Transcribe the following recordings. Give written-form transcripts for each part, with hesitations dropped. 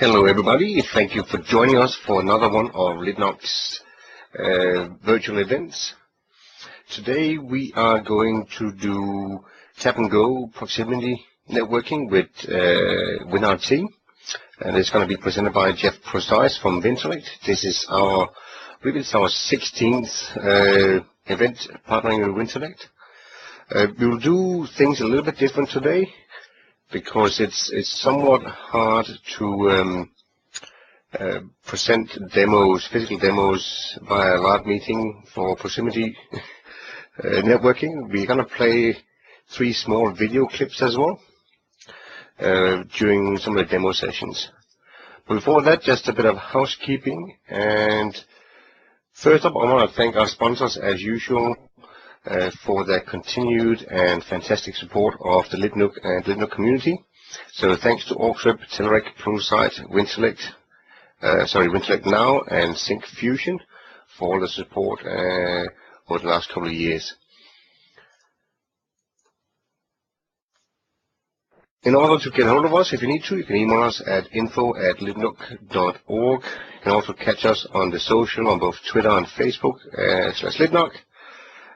Hello everybody, thank you for joining us for another one of LIDNUG's virtual events. Today we are going to do tap and go proximity networking with WinRT, and it's going to be presented by Jeff Precise from Wintellect. This is our 16th event partnering with Wintellect. We will do things a little bit different today, because it's somewhat hard to present demos, physical demos via a live meeting for proximity networking. We're going to play 3 small video clips as well during some of the demo sessions. Before that, just a bit of housekeeping. And first up, I want to thank our sponsors as usual for their continued and fantastic support of the LIDNUG and LIDNUG community. So thanks to Ortrip, Telerik, Pluralsight, Wintellect Now, and Sync Fusion for all the support over the last couple of years. In order to get hold of us, if you need to, you can email us at info@lidnug.org. You can also catch us on the social on both Twitter and Facebook /LIDNUG.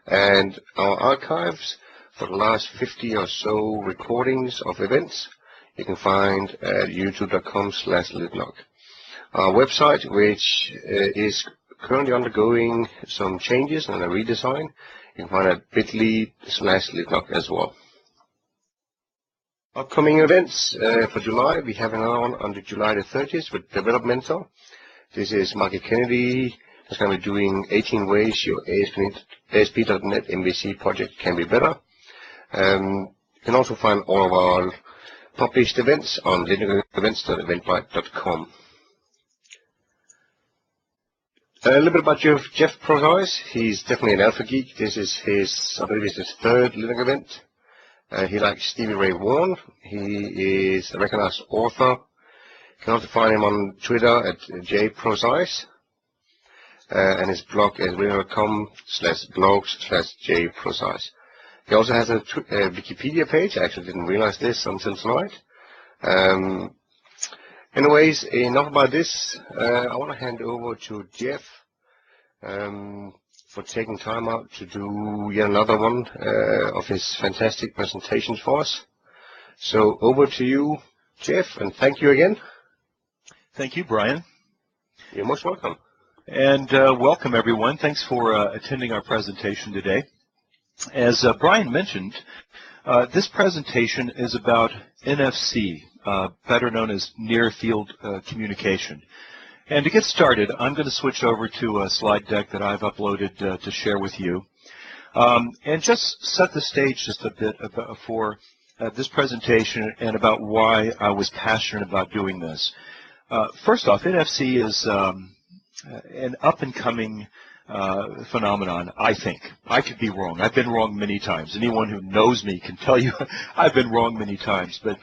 And our archives for the last 50 or so recordings of events you can find at youtube.com/LIDNUG. Our website, which is currently undergoing some changes and a redesign, you can find at bit.ly/LIDNUG as well. Upcoming events for July, we have another one on July the 30th with Developmental. This is Marky Kennedy. It's going to be doing 18 ways your ASP.NET MVC project can be better. You can also find all of our published events on lidnugevents.eventbrite.com. A little bit about Jeff Precise. He's definitely an alpha geek. This is his, I believe it's his 3rd LIDNUG event. He likes Stevie Ray Vaughan. He is a recognized author. You can also find him on Twitter at jprecise. And his blog is www.com/blogs/jprecise. He also has a Wikipedia page. I actually didn't realize this until tonight. Anyways, enough about this. I want to hand over to Jeff for taking time out to do yet another one of his fantastic presentations for us. So over to you, Jeff, and thank you again. Thank you, Brian. You're most welcome. And welcome, everyone. Thanks for attending our presentation today. As Brian mentioned, this presentation is about NFC, better known as near-field communication. And to get started, I'm going to switch over to a slide deck that I've uploaded to share with you, and just set the stage just a bit for this presentation and about why I was passionate about doing this. First off, NFC is an up-and-coming phenomenon, I think. I could be wrong. I've been wrong many times. Anyone who knows me can tell you I've been wrong many times. But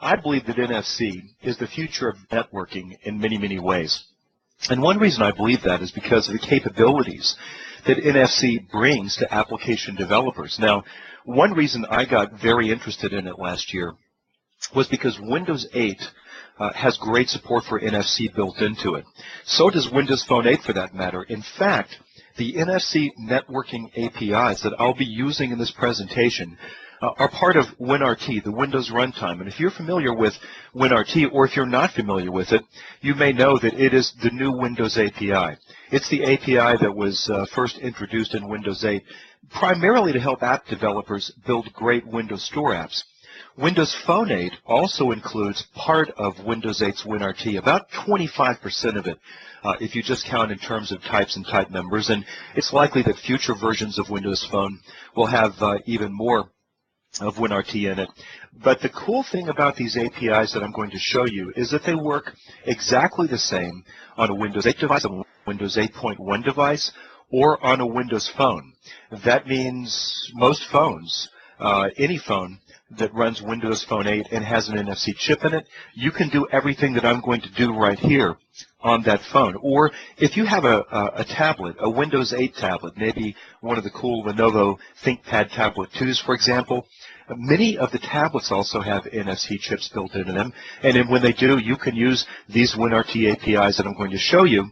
I believe that NFC is the future of networking in many, many ways. And one reason I believe that is because of the capabilities that NFC brings to application developers. Now, one reason I got very interested in it last year was because Windows 8 has great support for NFC built into it. So does Windows Phone 8 for that matter. In fact, the NFC networking APIs that I'll be using in this presentation are part of WinRT, the Windows runtime. And if you're familiar with WinRT, or if you're not familiar with it, you may know that it is the new Windows API. It's the API that was first introduced in Windows 8, primarily to help app developers build great Windows Store apps. Windows Phone 8 also includes part of Windows 8's WinRT, about 25% of it, if you just count in terms of types and type members. And it's likely that future versions of Windows Phone will have even more of WinRT in it. But the cool thing about these APIs that I'm going to show you is that they work exactly the same on a Windows 8 device, a Windows 8.1 device, or on a Windows Phone. That means most phones any phone that runs Windows Phone 8 and has an NFC chip in it, you can do everything that I'm going to do right here on that phone. Or if you have a tablet, a Windows 8 tablet, maybe one of the cool Lenovo ThinkPad Tablet 2s, for example, many of the tablets also have NFC chips built into them. And then when they do, you can use these WinRT APIs that I'm going to show you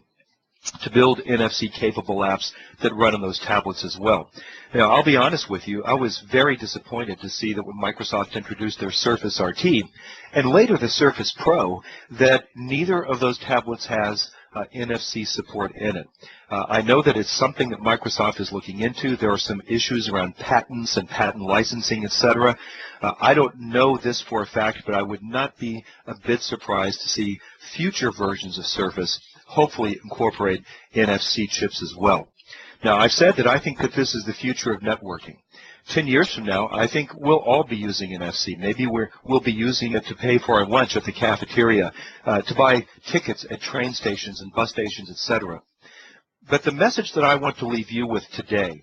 to build NFC-capable apps that run on those tablets as well. Now, I'll be honest with you, I was very disappointed to see that when Microsoft introduced their Surface RT, and later the Surface Pro, that neither of those tablets has NFC support in it. I know that it's something that Microsoft is looking into. There are some issues around patents and patent licensing, etc. I don't know this for a fact, but I would not be a bit surprised to see future versions of Surface hopefully incorporate NFC chips as well. Now, I've said that I think that this is the future of networking. 10 years from now, I think we'll all be using NFC. Maybe we'll be using it to pay for our lunch at the cafeteria, to buy tickets at train stations and bus stations, etc. But the message that I want to leave you with today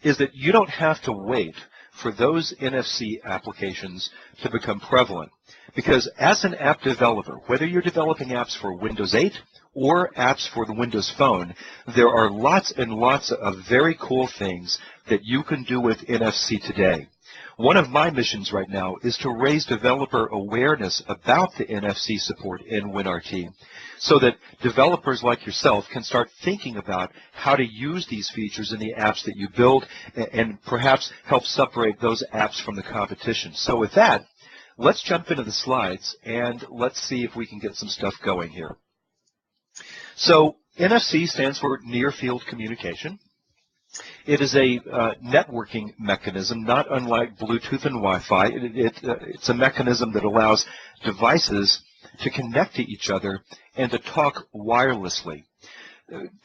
is that you don't have to wait for those NFC applications to become prevalent. Because as an app developer, whether you're developing apps for Windows 8 or apps for the Windows Phone, there are lots and lots of very cool things that you can do with NFC today. One of my missions right now is to raise developer awareness about the NFC support in WinRT so that developers like yourself can start thinking about how to use these features in the apps that you build and perhaps help separate those apps from the competition. So with that, let's jump into the slides and let's see if we can get some stuff going here. So NFC stands for Near Field Communication. It is a networking mechanism, not unlike Bluetooth and Wi-Fi. It's a mechanism that allows devices to connect to each other and to talk wirelessly.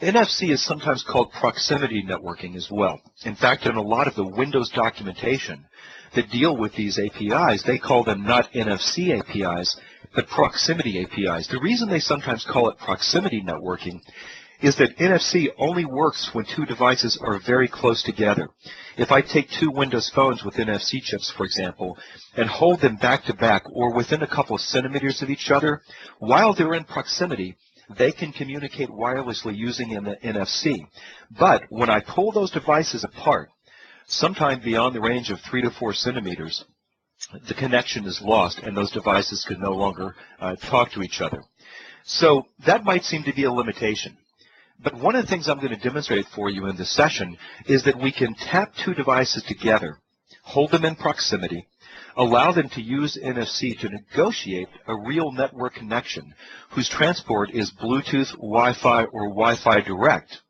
NFC is sometimes called proximity networking as well. In fact, in a lot of the Windows documentation that deal with these APIs, they call them not NFC APIs, but proximity APIs. The reason they sometimes call it proximity networking is that NFC only works when two devices are very close together. If I take two Windows phones with NFC chips, for example, and hold them back to back or within a couple of centimeters of each other, while they're in proximity, they can communicate wirelessly using an NFC. But when I pull those devices apart, sometime beyond the range of 3 to 4 centimeters, the connection is lost and those devices can no longer talk to each other. So that might seem to be a limitation. But one of the things I'm going to demonstrate for you in this session is that we can tap two devices together, hold them in proximity, allow them to use NFC to negotiate a real network connection whose transport is Bluetooth, Wi-Fi, or Wi-Fi direct.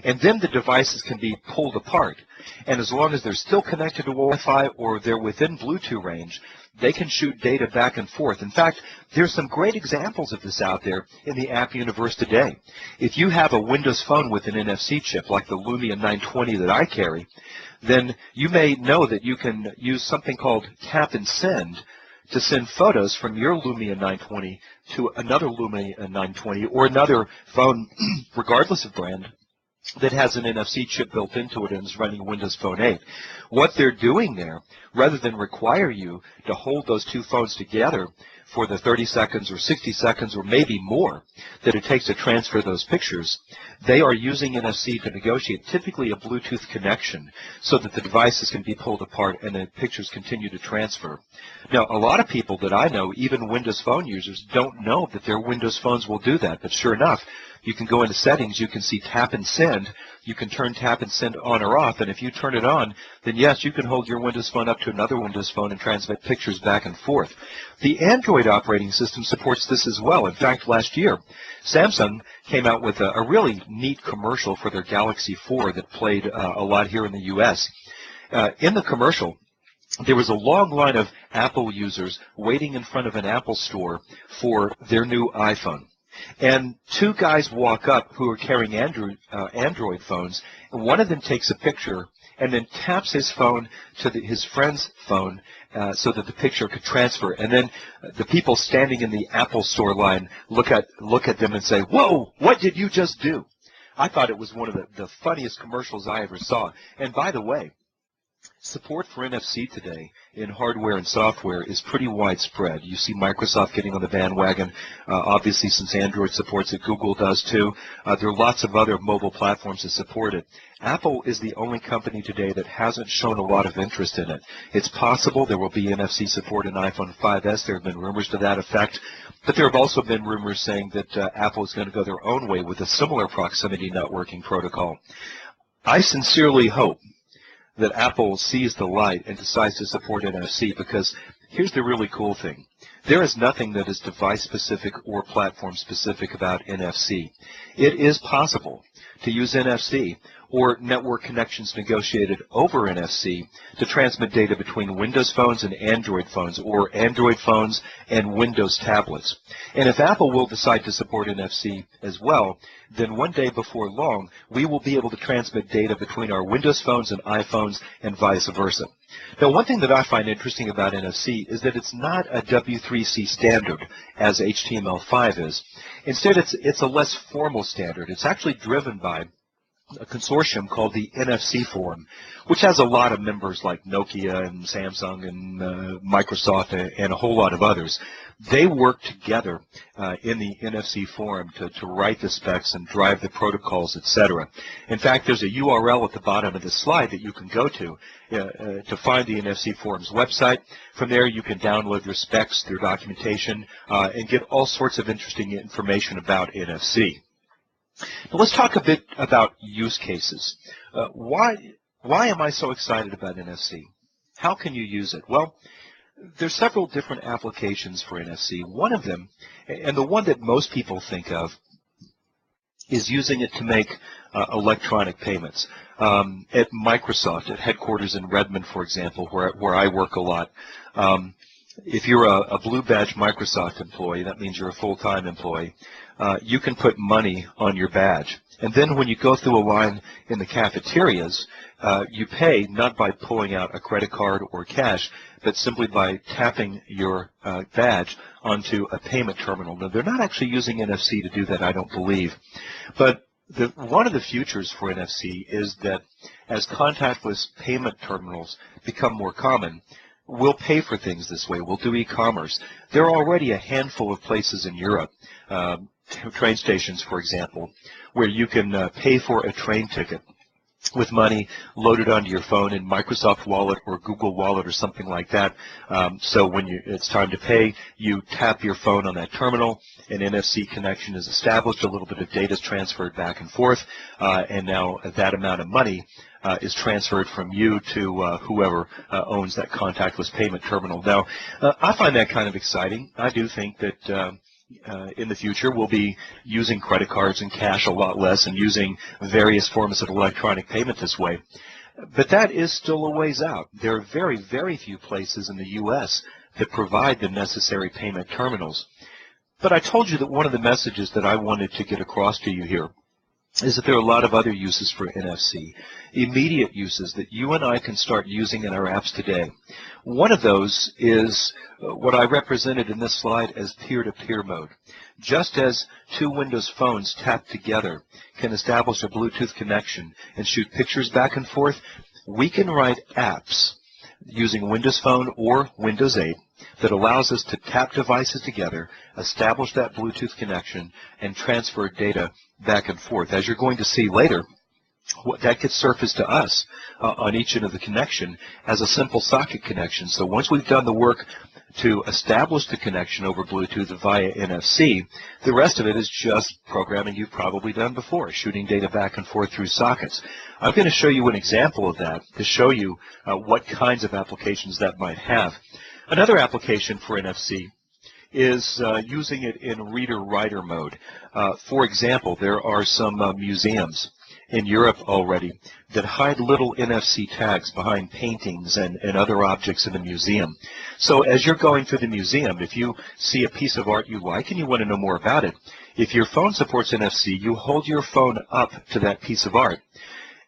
And then the devices can be pulled apart. And as long as they're still connected to Wi-Fi or they're within Bluetooth range, they can shoot data back and forth. In fact, there's some great examples of this out there in the app universe today. If you have a Windows phone with an NFC chip like the Lumia 920 that I carry, then you may know that you can use something called tap and send to send photos from your Lumia 920 to another Lumia 920 or another phone, regardless of brand, that has an NFC chip built into it and is running Windows Phone 8. What they're doing there, rather than require you to hold those two phones together for the 30 seconds or 60 seconds or maybe more that it takes to transfer those pictures, they are using NFC to negotiate typically a Bluetooth connection so that the devices can be pulled apart and the pictures continue to transfer. Now, a lot of people that I know, even Windows Phone users, don't know that their Windows phones will do that, but sure enough, you can go into settings, you can see tap and send, you can turn tap and send on or off, and if you turn it on, then yes, you can hold your Windows phone up to another Windows phone and transmit pictures back and forth. The Android operating system supports this as well. In fact, last year, Samsung came out with a really neat commercial for their Galaxy 4 that played a lot here in the U.S. In the commercial, there was a long line of Apple users waiting in front of an Apple store for their new iPhone. And two guys walk up who are carrying Android phones, and one of them takes a picture and then taps his phone to his friend's phone so that the picture could transfer. And then the people standing in the Apple store line look at them and say, "Whoa, what did you just do?" I thought it was one of the funniest commercials I ever saw. And by the way, Support for NFC today in hardware and software is pretty widespread. You see Microsoft getting on the bandwagon, obviously since Android supports it, Google does too. There are lots of other mobile platforms that support it. Apple is the only company today that hasn't shown a lot of interest in it. It's possible there will be NFC support in iPhone 5S. There have been rumors to that effect. But there have also been rumors saying that Apple is going to go their own way with a similar proximity networking protocol. I sincerely hope that Apple sees the light and decides to support NFC, because here's the really cool thing. There is nothing that is device-specific or platform-specific about NFC. It is possible to use NFC or network connections negotiated over NFC to transmit data between Windows phones and Android phones, or Android phones and Windows tablets. And if Apple will decide to support NFC as well, then one day before long, we will be able to transmit data between our Windows phones and iPhones and vice versa. Now, one thing that I find interesting about NFC is that it's not a W3C standard as HTML5 is. Instead, it's a less formal standard. It's actually driven by a consortium called the NFC Forum, which has a lot of members like Nokia and Samsung and Microsoft and a whole lot of others. They work together in the NFC Forum to write the specs and drive the protocols, etc. In fact, there's a URL at the bottom of the slide that you can go to find the NFC Forum's website. From there, you can download their specs, their documentation, and get all sorts of interesting information about NFC. Now, let's talk a bit about use cases. Why am I so excited about NFC? How can you use it? Well, there's several different applications for NFC. One of them, and the one that most people think of, is using it to make electronic payments. At Microsoft, at headquarters in Redmond, for example, where I work a lot, if you're a blue badge Microsoft employee, that means you're a full-time employee, you can put money on your badge. And then when you go through a line in the cafeterias, you pay not by pulling out a credit card or cash, but simply by tapping your badge onto a payment terminal. Now, they're not actually using NFC to do that, I don't believe. But one of the futures for NFC is that as contactless payment terminals become more common, we'll pay for things this way. We'll do e-commerce. There are already a handful of places in Europe, train stations, for example, where you can pay for a train ticket with money loaded onto your phone in Microsoft Wallet or Google Wallet or something like that. So when it's time to pay, you tap your phone on that terminal, an NFC connection is established, a little bit of data is transferred back and forth, and now that amount of money is transferred from you to whoever owns that contactless payment terminal. Now, I find that kind of exciting. I do think that in the future we'll be using credit cards and cash a lot less and using various forms of electronic payment this way. But that is still a ways out. There are very, very few places in the U.S. that provide the necessary payment terminals. But I told you that one of the messages that I wanted to get across to you here is that there are a lot of other uses for NFC, immediate uses that you and I can start using in our apps today. One of those is what I represented in this slide as peer-to-peer mode. Just as two Windows phones tapped together can establish a Bluetooth connection and shoot pictures back and forth, we can write apps using Windows Phone or Windows 8 that allows us to tap devices together, establish that Bluetooth connection, and transfer data back and forth. As you're going to see later, that gets surfaced to us on each end of the connection as a simple socket connection. So once we've done the work to establish the connection over Bluetooth via NFC, the rest of it is just programming you've probably done before, shooting data back and forth through sockets. I'm going to show you an example of that to show you what kinds of applications that might have. Another application for NFC is using it in reader-writer mode. For example, there are some museums in Europe already that hide little NFC tags behind paintings and other objects in the museum. So as you're going through the museum, if you see a piece of art you like and you want to know more about it, if your phone supports NFC, you hold your phone up to that piece of art.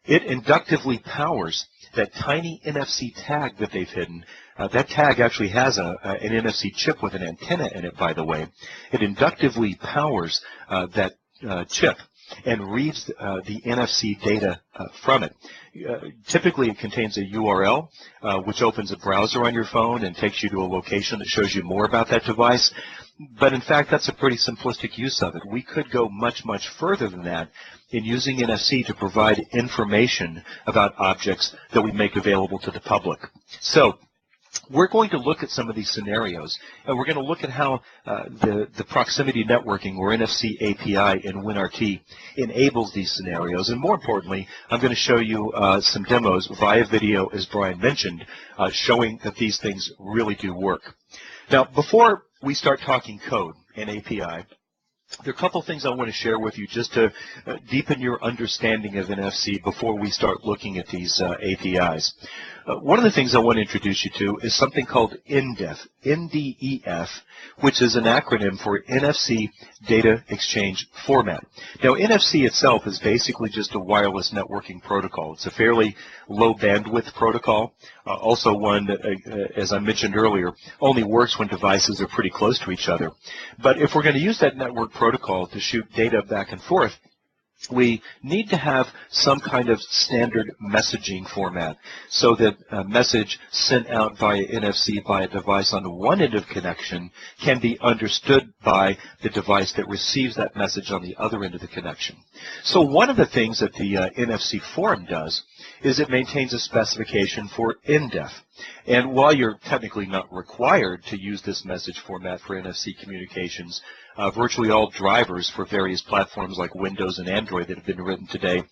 It inductively powers that tiny NFC tag that they've hidden. That tag actually has an NFC chip with an antenna in it, by the way. It inductively powers that chip and reads the NFC data from it. Typically, it contains a URL, which opens a browser on your phone and takes you to a location that shows you more about that device. But in fact, that's a pretty simplistic use of it. We could go much, much further than that in using NFC to provide information about objects that we make available to the public. So we're going to look at some of these scenarios, and we're going to look at how the proximity networking, or NFC API in WinRT, enables these scenarios. And more importantly, I'm going to show you some demos via video, as Brian mentioned, showing that these things really do work. Now, before we start talking code and API, there are a couple things I want to share with you just to deepen your understanding of NFC before we start looking at these APIs. One of the things I want to introduce you to is something called NDEF, NDEF, which is an acronym for NFC Data Exchange Format. Now, NFC itself is basically just a wireless networking protocol. It's a fairly low bandwidth protocol, also one that, as I mentioned earlier, only works when devices are pretty close to each other. But if we're going to use that network protocol to shoot data back and forth, we need to have some kind of standard messaging format so that a message sent out via NFC by a device on the one end of connection can be understood by the device that receives that message on the other end of the connection. So one of the things that the NFC Forum does is it maintains a specification for NDEF. And while you're technically not required to use this message format for NFC communications, virtually all drivers for various platforms like Windows and Android that have been written today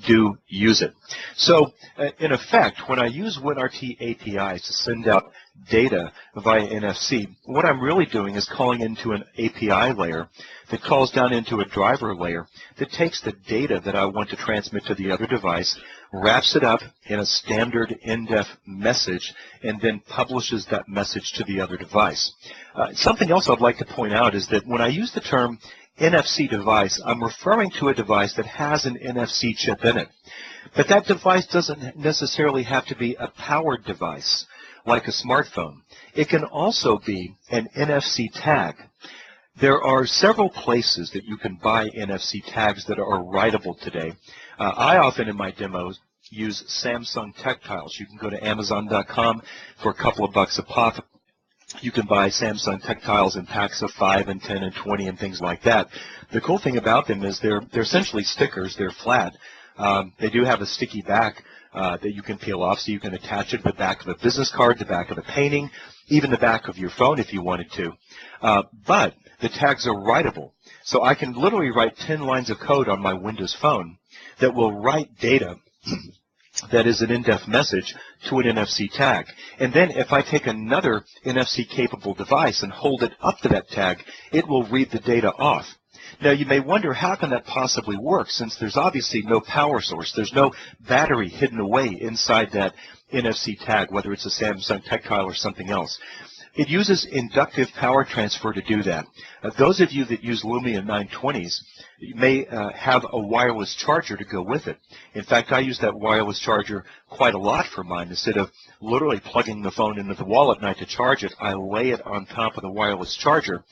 do use it. So in effect, when I use WinRT APIs to send out data via NFC, what I'm really doing is calling into an API layer that calls down into a driver layer that takes the data that I want to transmit to the other device, wraps it up in a standard NDEF message, and then publishes that message to the other device. Something else I'd like to point out is that when I use the term NFC device, I'm referring to a device that has an NFC chip in it. But that device doesn't necessarily have to be a powered device like a smartphone. It can also be an NFC tag. There are several places that you can buy NFC tags that are writable today. I often in my demos use Samsung Tactiles. You can go to Amazon.com for a couple of bucks a pop. You can buy Samsung Tactiles in packs of 5 and 10 and 20 and things like that. The cool thing about them is they're essentially stickers. They're flat. They do have a sticky back that you can peel off, so you can attach it to the back of a business card, the back of a painting, even the back of your phone if you wanted to. But the tags are writable. So I can literally write 10 lines of code on my Windows phone that will write data that is an NDEF message to an NFC tag. And then if I take another NFC-capable device and hold it up to that tag, it will read the data off. Now, you may wonder, how can that possibly work, since there's obviously no power source. There's no battery hidden away inside that NFC tag, whether it's a Samsung Tactile or something else. It uses inductive power transfer to do that. Those of you that use Lumia 920s may have a wireless charger to go with it. In fact, I use that wireless charger quite a lot for mine. Instead of literally plugging the phone into the wall at night to charge it, I lay it on top of the wireless charger.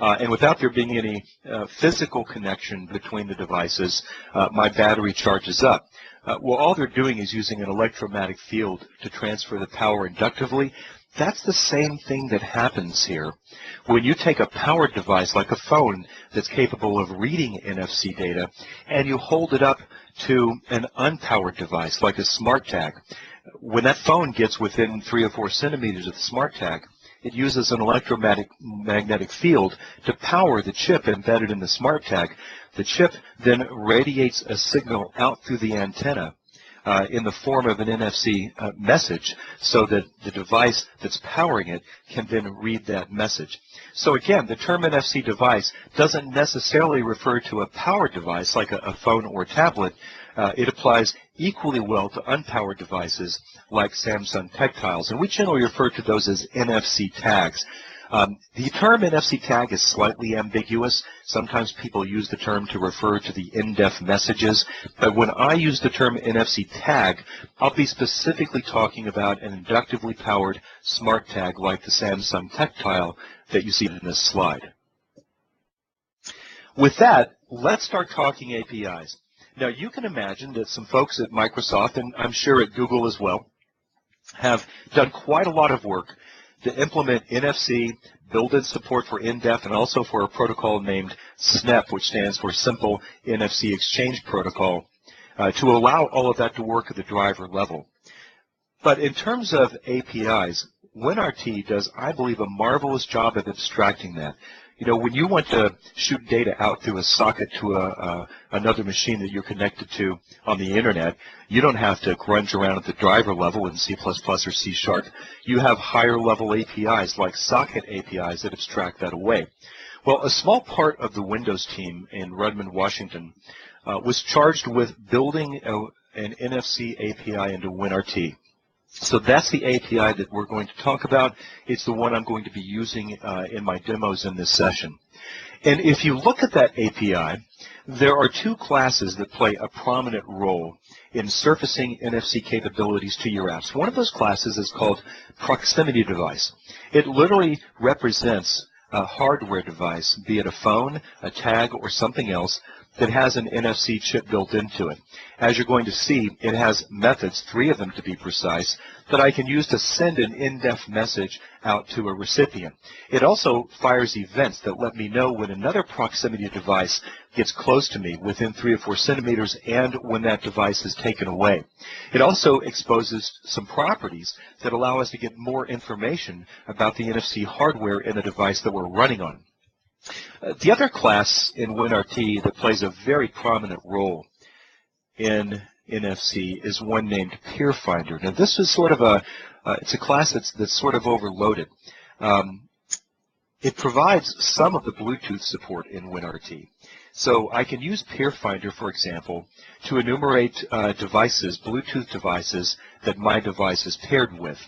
And without there being any physical connection between the devices, my battery charges up. Well, all they're doing is using an electromagnetic field to transfer the power inductively. That's the same thing that happens here. When you take a powered device like a phone that's capable of reading NFC data and you hold it up to an unpowered device like a smart tag, when that phone gets within 3 or 4 centimeters of the smart tag, it uses an electromagnetic field to power the chip embedded in the smart tag. The chip then radiates a signal out through the antenna in the form of an NFC message, so that the device that's powering it can then read that message. So again, the term NFC device doesn't necessarily refer to a powered device like a phone or tablet. It applies equally well to unpowered devices like Samsung Tactiles, and we generally refer to those as NFC tags. The term NFC tag is slightly ambiguous. Sometimes people use the term to refer to the NDEF messages, but when I use the term NFC tag, I'll be specifically talking about an inductively powered smart tag like the Samsung Tactile that you see in this slide. With that, let's start talking APIs. Now, you can imagine that some folks at Microsoft, and I'm sure at Google as well, have done quite a lot of work to implement NFC, build in support for in-depth, and also for a protocol named SNEP, which stands for Simple NFC Exchange Protocol, to allow all of that to work at the driver level. But in terms of APIs, WinRT does, I believe, a marvelous job of abstracting that. You know, when you want to shoot data out through a socket to another machine that you're connected to on the internet, you don't have to grunge around at the driver level in C++ or C#. You have higher level APIs like socket APIs that abstract that away. Well, a small part of the Windows team in Redmond, Washington was charged with building an NFC API into WinRT. So that's the API that we're going to talk about. It's the one I'm going to be using in my demos in this session. And if you look at that API, there are two classes that play a prominent role in surfacing NFC capabilities to your apps. One of those classes is called proximity device. It literally represents a hardware device, be it a phone, a tag, or something else, that has an NFC chip built into it. As you're going to see, it has methods, 3 of them to be precise, that I can use to send an in-depth message out to a recipient. It also fires events that let me know when another proximity device gets close to me within 3 or 4 centimeters and when that device is taken away. It also exposes some properties that allow us to get more information about the NFC hardware in the device that we're running on. The other class in WinRT that plays a very prominent role in NFC is one named Peer Finder. Now, this is sort of it's a class that's sort of overloaded. It provides some of the Bluetooth support in WinRT. So I can use Peer Finder, for example, to enumerate devices, Bluetooth devices, that my device is paired with.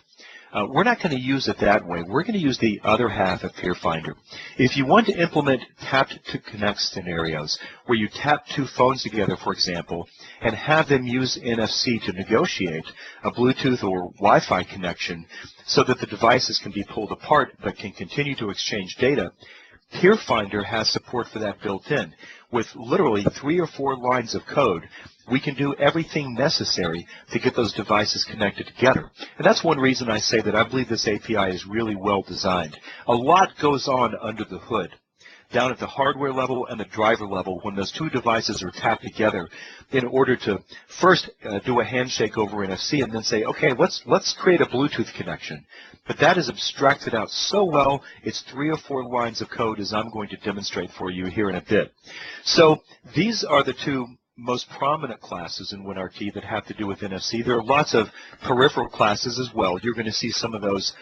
We're not going to use it that way. We're going to use the other half of Peer Finder. If you want to implement tap-to-connect scenarios, where you tap 2 phones together, for example, and have them use NFC to negotiate a Bluetooth or Wi-Fi connection so that the devices can be pulled apart but can continue to exchange data, Peer Finder has support for that built in. With literally 3 or 4 lines of code, we can do everything necessary to get those devices connected together. And that's one reason I say that I believe this API is really well designed. A lot goes on under the hood, down at the hardware level and the driver level, when those 2 devices are tapped together in order to first do a handshake over NFC and then say, okay, let's create a Bluetooth connection. But that is abstracted out so well, it's 3 or 4 lines of code, as I'm going to demonstrate for you here in a bit. So these are the 2 most prominent classes in WinRT that have to do with NFC. There are lots of peripheral classes as well. You're going to see some of those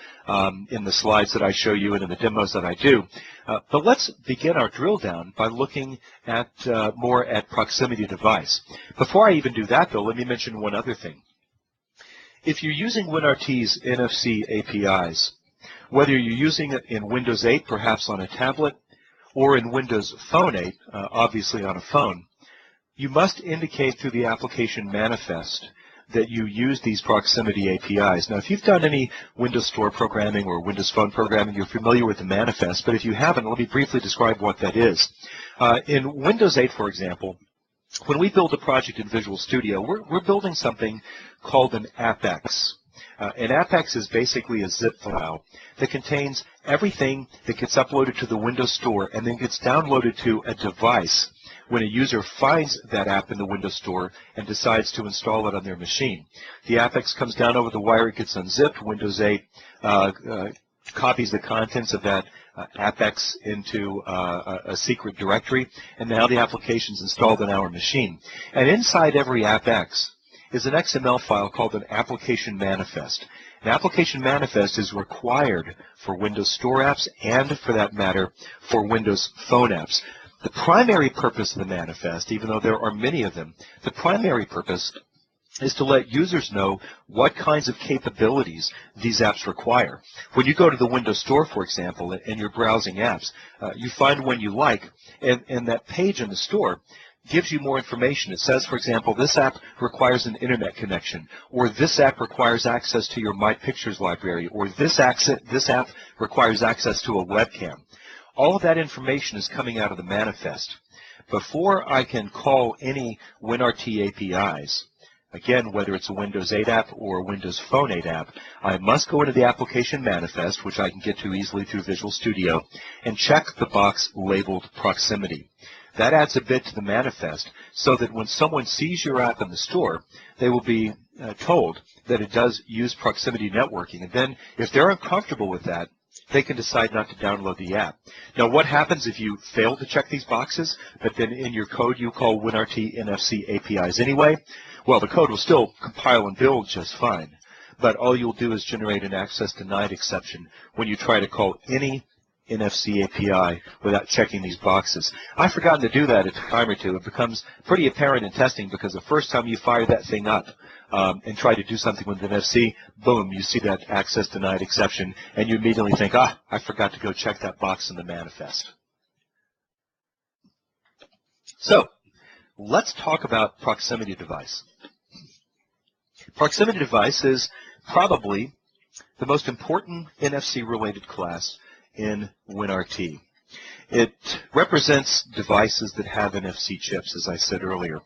in the slides that I show you and in the demos that I do. But let's begin our drill down by looking at more at proximity device. Before I even do that, though, let me mention one other thing. If you're using WinRT's NFC APIs, whether you're using it in Windows 8, perhaps on a tablet, or in Windows Phone 8, obviously on a phone, you must indicate through the application manifest that you use these proximity APIs. Now, if you've done any Windows Store programming or Windows Phone programming, you're familiar with the manifest, but if you haven't, let me briefly describe what that is. In Windows 8, for example, when we build a project in Visual Studio, we're building something called an AppX. An AppX is basically a zip file that contains everything that gets uploaded to the Windows Store and then gets downloaded to a device when a user finds that app in the Windows Store and decides to install it on their machine. The AppX comes down over the wire, it gets unzipped. Windows 8 copies the contents of that AppX into a secret directory, and now the application is installed on our machine. And inside every AppX is an XML file called an application manifest. An application manifest is required for Windows Store apps and, for that matter, for Windows Phone apps. The primary purpose of the manifest, even though there are many of them, the primary purpose is to let users know what kinds of capabilities these apps require. When you go to the Windows Store, for example, and you're browsing apps, you find one you like, and that page in the store gives you more information. It says, for example, this app requires an internet connection, or this app requires access to your My Pictures library, or this app requires access to a webcam. All of that information is coming out of the manifest. before I can call any WinRT APIs, again, whether it's a Windows 8 app or a Windows Phone 8 app, I must go into the application manifest, which I can get to easily through Visual Studio, and check the box labeled proximity. That adds a bit to the manifest so that when someone sees your app in the store, they will be told that it does use proximity networking. And then if they're uncomfortable with that, they can decide not to download the app. Now, what happens if you fail to check these boxes, but then in your code you call WinRT NFC APIs anyway? Well, the code will still compile and build just fine, but all you'll do is generate an access denied exception when you try to call any NFC API without checking these boxes. I've forgotten to do that a time or two. It becomes pretty apparent in testing because the first time you fire that thing up and try to do something with NFC, boom, you see that access denied exception, and you immediately think, I forgot to go check that box in the manifest. So, let's talk about proximity device. Proximity device is probably the most important NFC-related class in WinRT. It represents devices that have NFC chips, as I said earlier,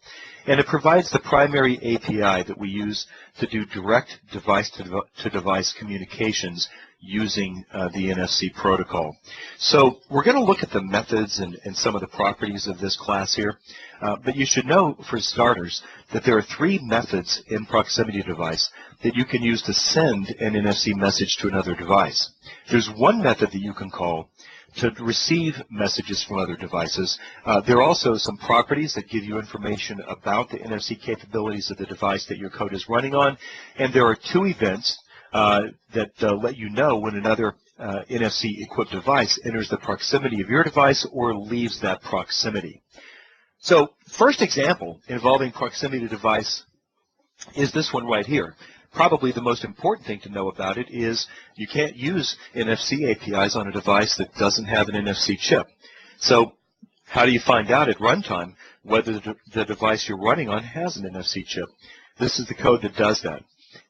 and it provides the primary API that we use to do direct device-to-device communications using the NFC protocol. So we're going to look at the methods and some of the properties of this class here, but you should know, for starters, that there are three methods in proximity device that you can use to send an NFC message to another device. There's one method that you can call to receive messages from other devices. There are also some properties that give you information about the NFC capabilities of the device that your code is running on, and there are two events that let you know when another NFC-equipped device enters the proximity of your device or leaves that proximity. So, first example involving proximity device is this one right here. Probably the most important thing to know about it is you can't use NFC APIs on a device that doesn't have an NFC chip. So how do you find out at runtime whether the device you're running on has an NFC chip? This is the code that does that.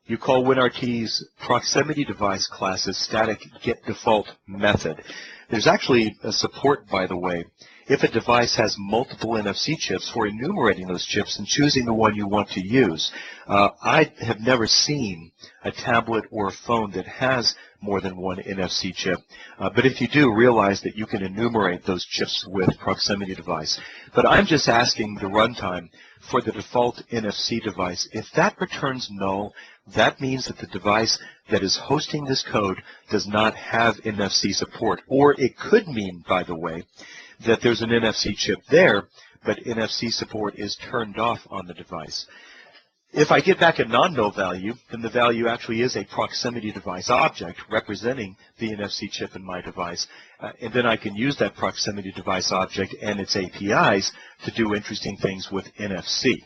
You call WinRT's proximity device class's static getDefault method. There's actually a support, by the way, if a device has multiple NFC chips for enumerating those chips and choosing the one you want to use. I have never seen a tablet or a phone that has more than one NFC chip, but if you do, realize that you can enumerate those chips with proximity device. But I'm just asking the runtime for the default NFC device. If that returns null, that means that the device that is hosting this code does not have NFC support. Or it could mean, by the way, that there's an NFC chip there, but NFC support is turned off on the device. If I get back a non-null value, then the value actually is a proximity device object representing the NFC chip in my device, and then I can use that proximity device object and its APIs to do interesting things with NFC.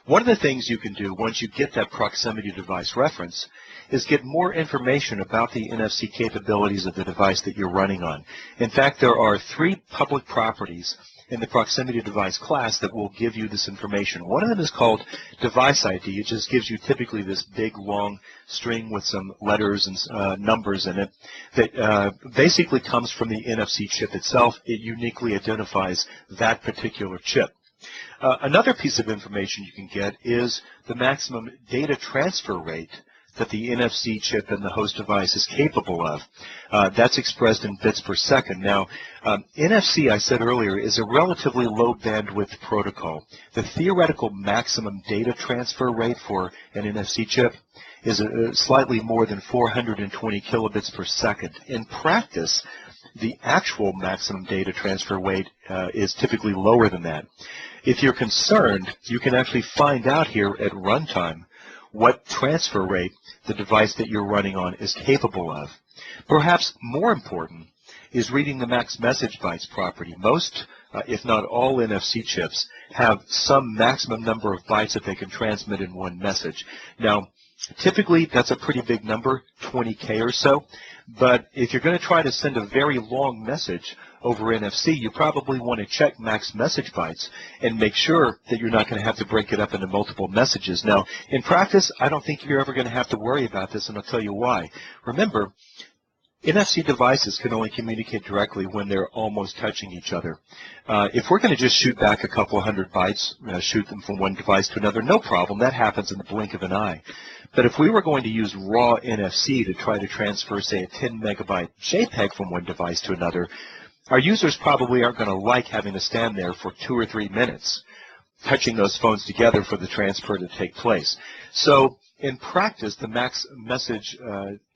One of the things you can do once you get that proximity device reference is get more information about the NFC capabilities of the device that you're running on. In fact, there are three public properties in the proximity device class that will give you this information. One of them is called device ID. It just gives you typically this big long string with some letters and numbers in it that basically comes from the NFC chip itself. It uniquely identifies that particular chip. Another piece of information you can get is the maximum data transfer rate that the NFC chip in the host device is capable of. That's expressed in bits per second. Now, NFC, I said earlier, is a relatively low bandwidth protocol. The theoretical maximum data transfer rate for an NFC chip is slightly more than 420 kilobits per second. In practice, the actual maximum data transfer rate is typically lower than that. If you're concerned, you can actually find out here at runtime what transfer rate the device that you're running on is capable of. Perhaps more important is reading the max message bytes property. Most, if not all, NFC chips have some maximum number of bytes that they can transmit in one message. Now, typically, that's a pretty big number, 20K or so. But if you're going to try to send a very long message over NFC, you probably want to check max message bytes and make sure that you're not going to have to break it up into multiple messages. Now, in practice, I don't think you're ever going to have to worry about this, and I'll tell you why. Remember, NFC devices can only communicate directly when they're almost touching each other. If we're going to just shoot back a couple hundred bytes, shoot them from one device to another, no problem. That happens in the blink of an eye. But if we were going to use raw NFC to try to transfer, say, a 10 megabyte JPEG from one device to another, our users probably aren't going to like having to stand there for 2 or 3 minutes touching those phones together for the transfer to take place. So in practice, the max message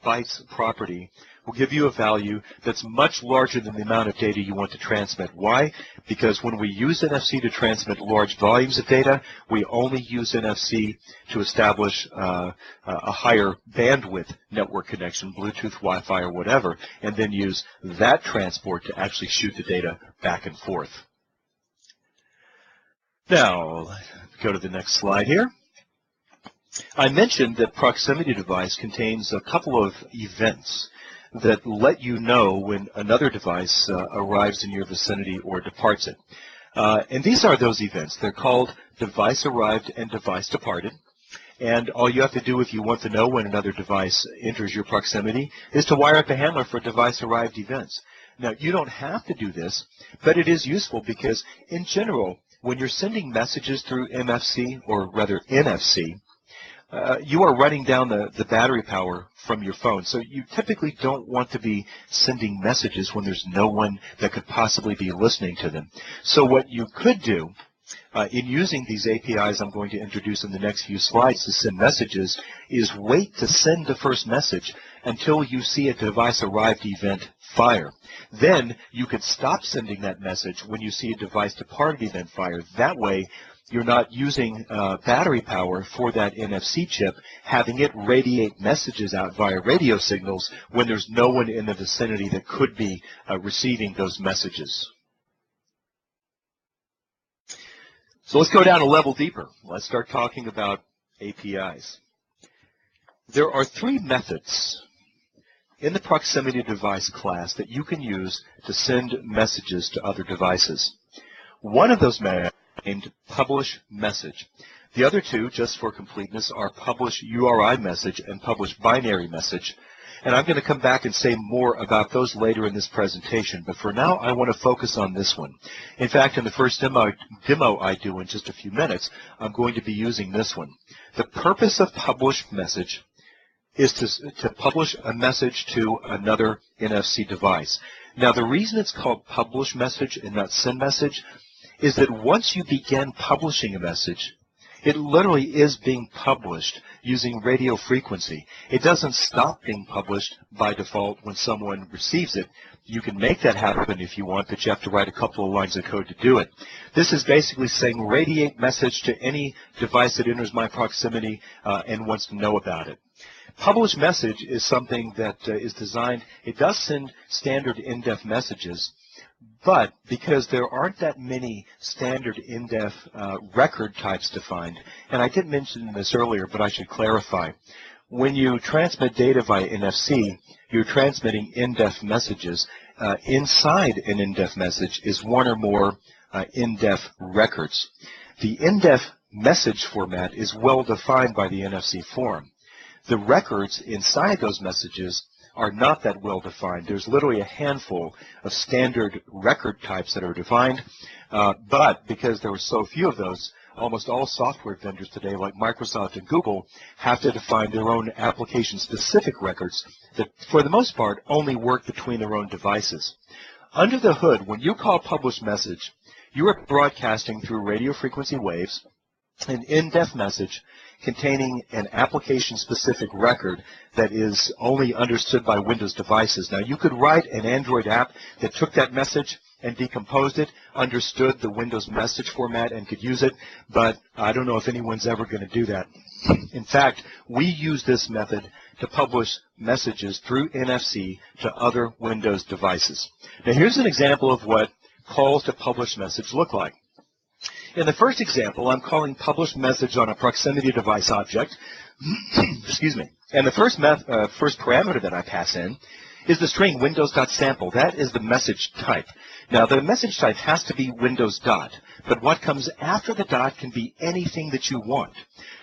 bytes property will give you a value that's much larger than the amount of data you want to transmit. Why? Because when we use NFC to transmit large volumes of data, we only use NFC to establish a higher bandwidth network connection, Bluetooth, Wi-Fi, or whatever, and then use that transport to actually shoot the data back and forth. Now, go to the next slide here. I mentioned that proximity device contains a couple of events that let you know when another device arrives in your vicinity or departs it. And these are those events. They're called device arrived and device departed. And all you have to do if you want to know when another device enters your proximity is to wire up a handler for device arrived events. Now, you don't have to do this, but it is useful because, in general, when you're sending messages through MFC, or rather NFC, you are running down the battery power from your phone. So you typically don't want to be sending messages when there's no one that could possibly be listening to them. So what you could do in using these APIs I'm going to introduce in the next few slides to send messages is wait to send the first message until you see a device arrived event fire. Then you could stop sending that message when you see a device departed event fire. That way, you're not using battery power for that NFC chip, having it radiate messages out via radio signals when there's no one in the vicinity that could be receiving those messages. So let's go down a level deeper. Let's start talking about APIs. There are 3 methods in the proximity device class that you can use to send messages to other devices. One of those methods named PublishMessage. The other 2, just for completeness, are PublishURI and PublishBinaryMessage. And I'm going to come back and say more about those later in this presentation. But for now, I want to focus on this one. In fact, in the first demo I do in just a few minutes, I'm going to be using this one. The purpose of PublishMessage is to publish a message to another NFC device. Now, the reason it's called PublishMessage and not SendMessage is that once you begin publishing a message, it literally is being published using radio frequency. It doesn't stop being published by default when someone receives it. You can make that happen if you want, but you have to write a couple of lines of code to do it. This is basically saying radiate message to any device that enters my proximity and wants to know about it. PublishMessage is something that is designed, it does send standard in-depth messages, but because there aren't that many standard in-depth record types defined, and I did mention this earlier, but I should clarify. When you transmit data via NFC, you're transmitting in-depth messages. Inside an in-depth message is one or more in-depth records. The in-depth message format is well defined by the NFC form. The records inside those messages are not that well defined. There's literally a handful of standard record types that are defined, but because there were so few of those, almost all software vendors today, like Microsoft and Google, have to define their own application-specific records that, for the most part, only work between their own devices. Under the hood, when you call PublishMessage, you are broadcasting through radio frequency waves an in-depth message containing an application-specific record that is only understood by Windows devices. Now, you could write an Android app that took that message and decomposed it, understood the Windows message format, and could use it, but I don't know if anyone's ever going to do that. In fact, we use this method to publish messages through NFC to other Windows devices. Now, here's an example of what calls to PublishMessage look like. In the first example, I'm calling PublishMessage on a proximity device object. Excuse me. And the first parameter that I pass in is the string windows.sample. That is the message type. Now, the message type has to be Windows dot, but what comes after the dot can be anything that you want.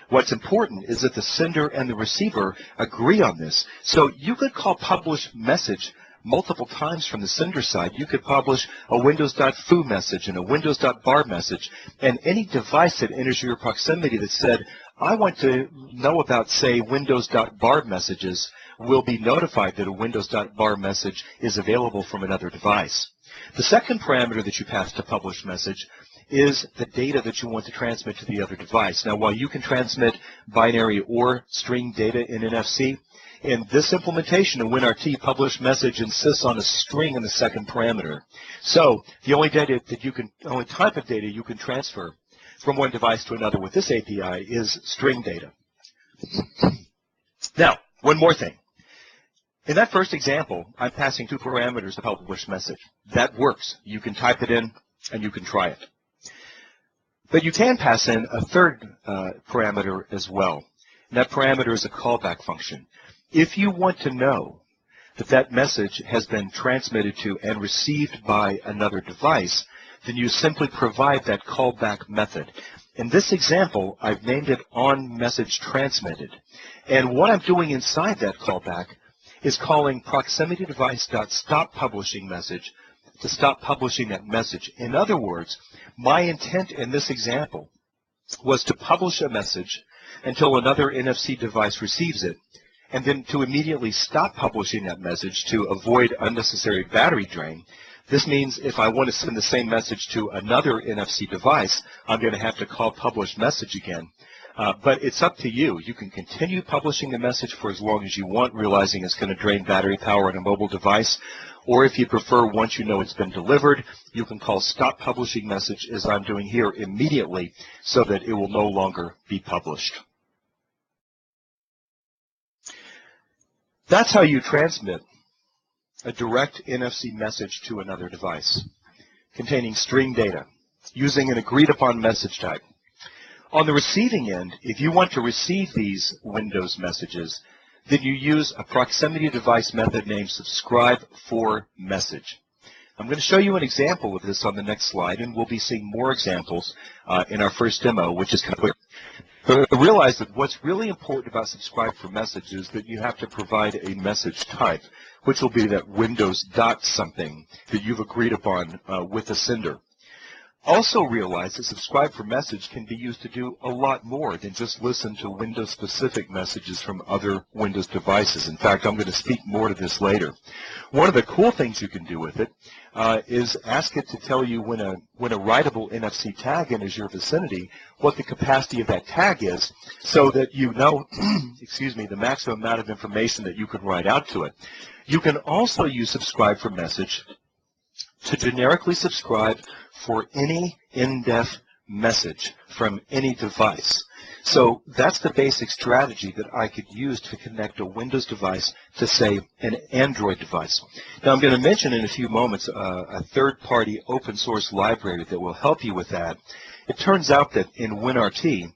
What's important is that the sender and the receiver agree on this. So you could call PublishMessage multiple times from the sender side. You could publish a windows.foo message and a windows.bar message, and any device that enters your proximity that said, I want to know about, say, windows.bar messages, will be notified that a windows.bar message is available from another device. The second parameter that you pass to publish message is the data that you want to transmit to the other device. Now, while you can transmit binary or string data in NFC, in this implementation of WinRT, publish message insists on a string in the second parameter. So the only type of data you can transfer from one device to another with this API is string data. Now, one more thing. In that first example, I'm passing 2 parameters to publish message. That works. You can type it in and you can try it. But you can pass in a third parameter as well. And that parameter is a callback function. If you want to know that that message has been transmitted to and received by another device, then you simply provide that callback method. In this example, I've named it onMessageTransmitted. And what I'm doing inside that callback is calling proximityDevice.stopPublishingMessage to stop publishing that message. In other words, my intent in this example was to publish a message until another NFC device receives it, and then to immediately stop publishing that message to avoid unnecessary battery drain. This means if I want to send the same message to another NFC device, I'm going to have to call publish message again. But it's up to you. You can continue publishing the message for as long as you want, realizing it's going to drain battery power on a mobile device. Or if you prefer, once you know it's been delivered, you can call stop publishing message, as I'm doing here, immediately so that it will no longer be published. That's how you transmit a direct NFC message to another device containing string data using an agreed-upon message type. On the receiving end, if you want to receive these Windows messages, then you use a proximity device method named subscribe4message. I'm going to show you an example of this on the next slide, and we'll be seeing more examples in our first demo, which is kind of quick. But realize that what's really important about subscribe4message is that you have to provide a message type, which will be that Windows dot something that you've agreed upon with the sender. Also realize that subscribe4message can be used to do a lot more than just listen to Windows-specific messages from other Windows devices. In fact, I'm going to speak more to this later. One of the cool things you can do with it is ask it to tell you when a writable NFC tag enters your vicinity, what the capacity of that tag is, so that you know, excuse me, the maximum amount of information that you can write out to it. You can also use subscribe4message to generically subscribe for any in-depth message from any device. So that's the basic strategy that I could use to connect a Windows device to, say, an Android device. Now, I'm going to mention in a few moments a third-party open-source library that will help you with that. It turns out that in WinRT,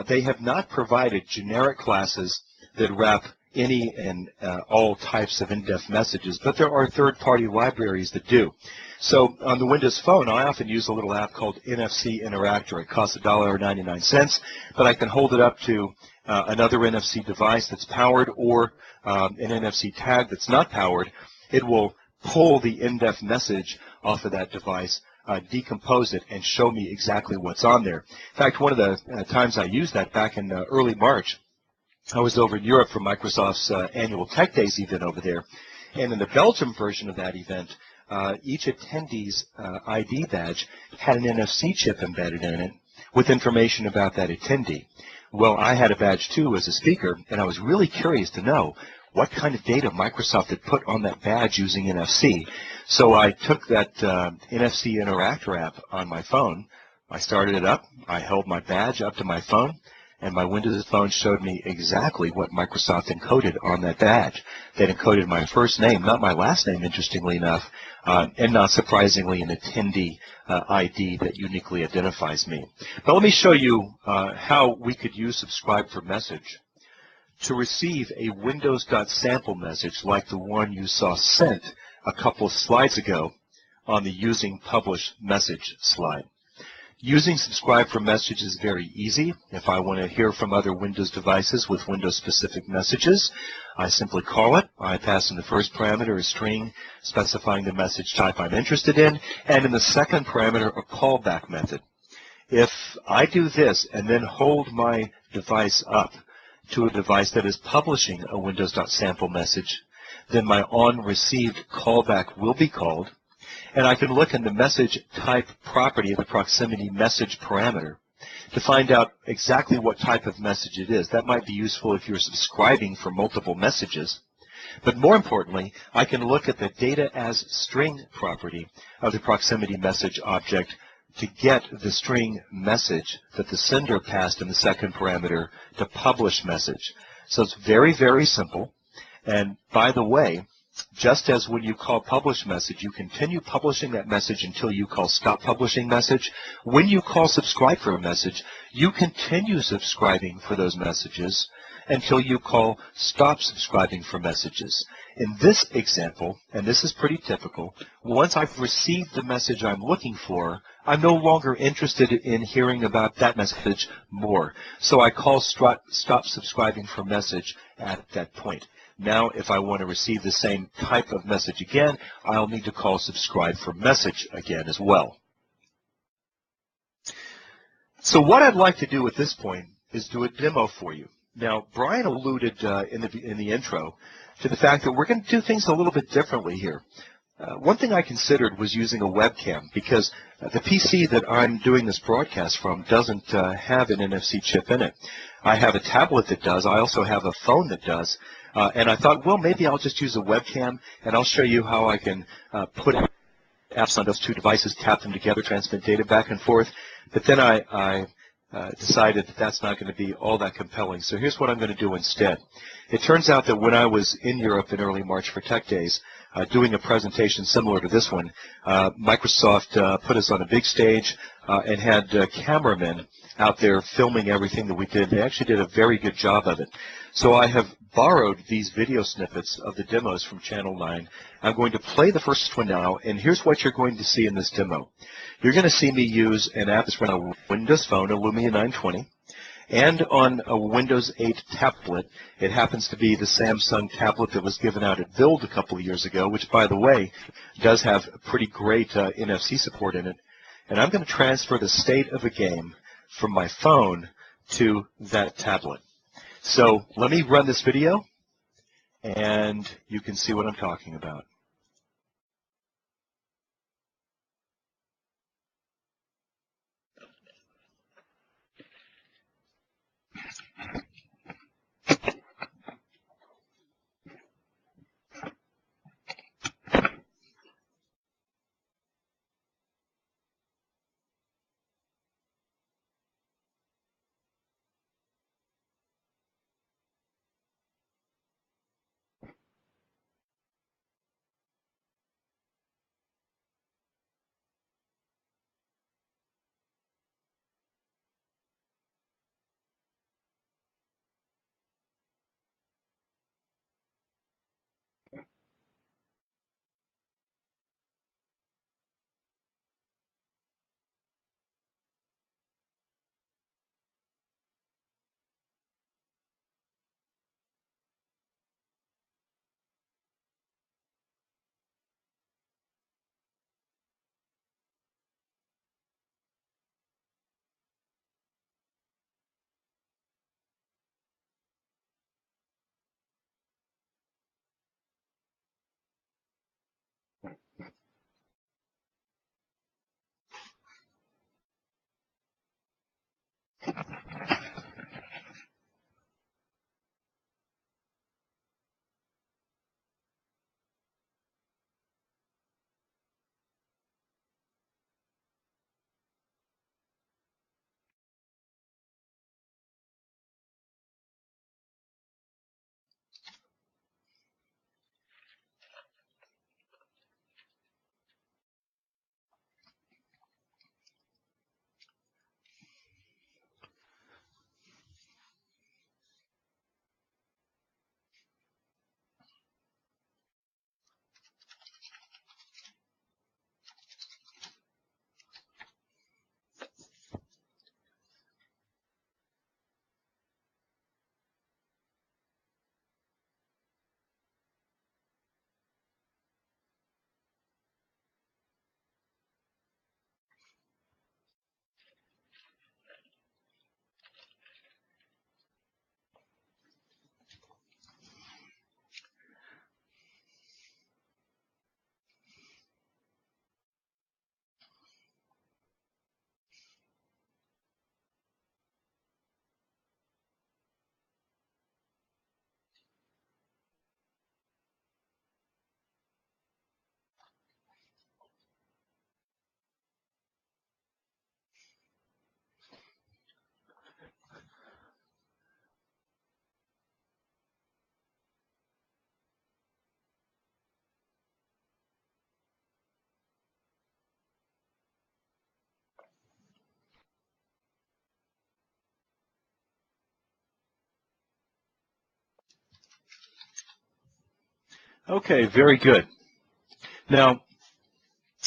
they have not provided generic classes that wrap any and all types of in-depth messages, but there are third-party libraries that do. So on the Windows Phone, I often use a little app called NFC Interactor. It costs $1.99, but I can hold it up to another NFC device that's powered or an NFC tag that's not powered. It will pull the in-depth message off of that device, decompose it, and show me exactly what's on there. In fact, one of the times I used that back in early March, I was over in Europe for Microsoft's annual Tech Days event over there, and in the Belgium version of that event, each attendee's ID badge had an NFC chip embedded in it with information about that attendee. Well, I had a badge too as a speaker, and I was really curious to know what kind of data Microsoft had put on that badge using NFC. So I took that NFC Interactor app on my phone, I started it up, I held my badge up to my phone, and my Windows phone showed me exactly what Microsoft encoded on that badge. They encoded my first name, not my last name, interestingly enough, and not surprisingly an attendee ID that uniquely identifies me. But let me show you how we could use subscribe4message to receive a Windows.sample message like the one you saw sent a couple of slides ago on the using publish message slide. Using subscribe for message is very easy. If I want to hear from other Windows devices with Windows-specific messages, I simply call it. I pass in the first parameter a string specifying the message type I'm interested in, and in the second parameter a callback method. If I do this and then hold my device up to a device that is publishing a Windows.sample message, then my onReceived callback will be called, and I can look in the message type property of the proximity message parameter to find out exactly what type of message it is. That might be useful if you're subscribing for multiple messages. But more importantly, I can look at the data as string property of the proximity message object to get the string message that the sender passed in the second parameter to publish message. So it's very, very simple. And by the way, just as when you call publish message, you continue publishing that message until you call stop publishing message. When you call subscribe for a message, you continue subscribing for those messages until you call stop subscribing for messages. In this example, and this is pretty typical, once I've received the message I'm looking for, I'm no longer interested in hearing about that message more. So I call stop subscribing for message at that point. Now, if I want to receive the same type of message again, I'll need to call subscribe for message again as well. So what I'd like to do at this point is do a demo for you. Now, Brian alluded in the intro to the fact that we're going to do things a little bit differently here. One thing I considered was using a webcam because the PC that I'm doing this broadcast from doesn't have an NFC chip in it. I have a tablet that does. I also have a phone that does. And I thought, well, maybe I'll just use a webcam, and I'll show you how I can put apps on those two devices, tap them together, transmit data back and forth. But then I decided that that's not going to be all that compelling. So here's what I'm going to do instead. It turns out that when I was in Europe in early March for Tech Days, doing a presentation similar to this one, Microsoft put us on a big stage and had cameramen out there filming everything that we did. They actually did a very good job of it. So I have borrowed these video snippets of the demos from Channel 9. I'm going to play the first one now, and here's what you're going to see in this demo. You're going to see me use an app that's run on a Windows phone, a Lumia 920, and on a Windows 8 tablet. It happens to be the Samsung tablet that was given out at Build a couple of years ago, which, by the way, does have pretty great NFC support in it. And I'm going to transfer the state of a game from my phone to that tablet. So let me run this video, and you can see what I'm talking about. Okay, very good. Now,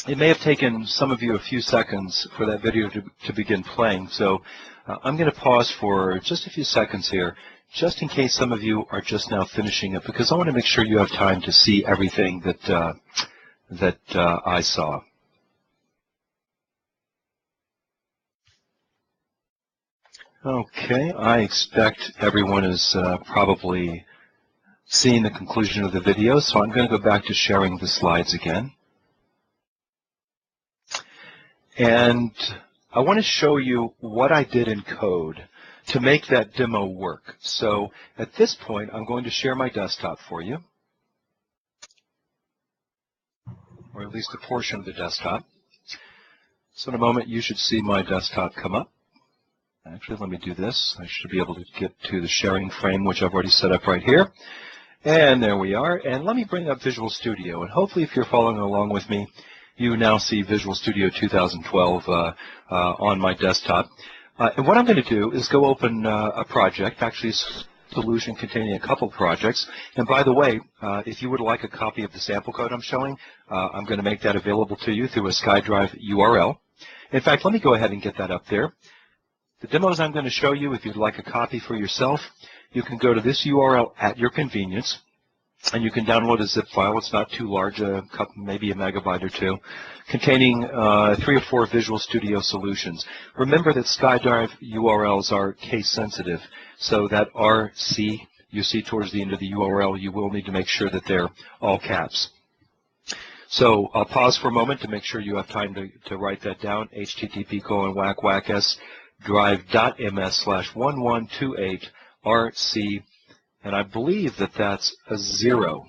it may have taken some of you a few seconds for that video to begin playing, so I'm going to pause for just a few seconds here, just in case some of you are just now finishing it, because I want to make sure you have time to see everything that I saw. Okay, I expect everyone is probably seeing the conclusion of the video, so I'm going to go back to sharing the slides again. And I want to show you what I did in code to make that demo work. So at this point, I'm going to share my desktop for you, or at least a portion of the desktop. So in a moment, you should see my desktop come up. Actually, let me do this. I should be able to get to the sharing frame, which I've already set up right here. And there we are. And let me bring up Visual Studio. And hopefully, if you're following along with me, you now see Visual Studio 2012 on my desktop. And what I'm going to do is go open a project, actually a solution containing a couple projects. And by the way, if you would like a copy of the sample code I'm showing, I'm going to make that available to you through a SkyDrive URL. In fact, let me go ahead and get that up there. The demos I'm going to show you, if you'd like a copy for yourself, you can go to this URL at your convenience, and you can download a zip file. It's not too large, maybe a megabyte or two, containing 3 or 4 Visual Studio solutions. Remember that SkyDrive URLs are case sensitive, so that RC you see towards the end of the URL, you will need to make sure that they're all caps. So I'll pause for a moment to make sure you have time to write that down, http://s drive.ms/1128RC, and I believe that that's a 0.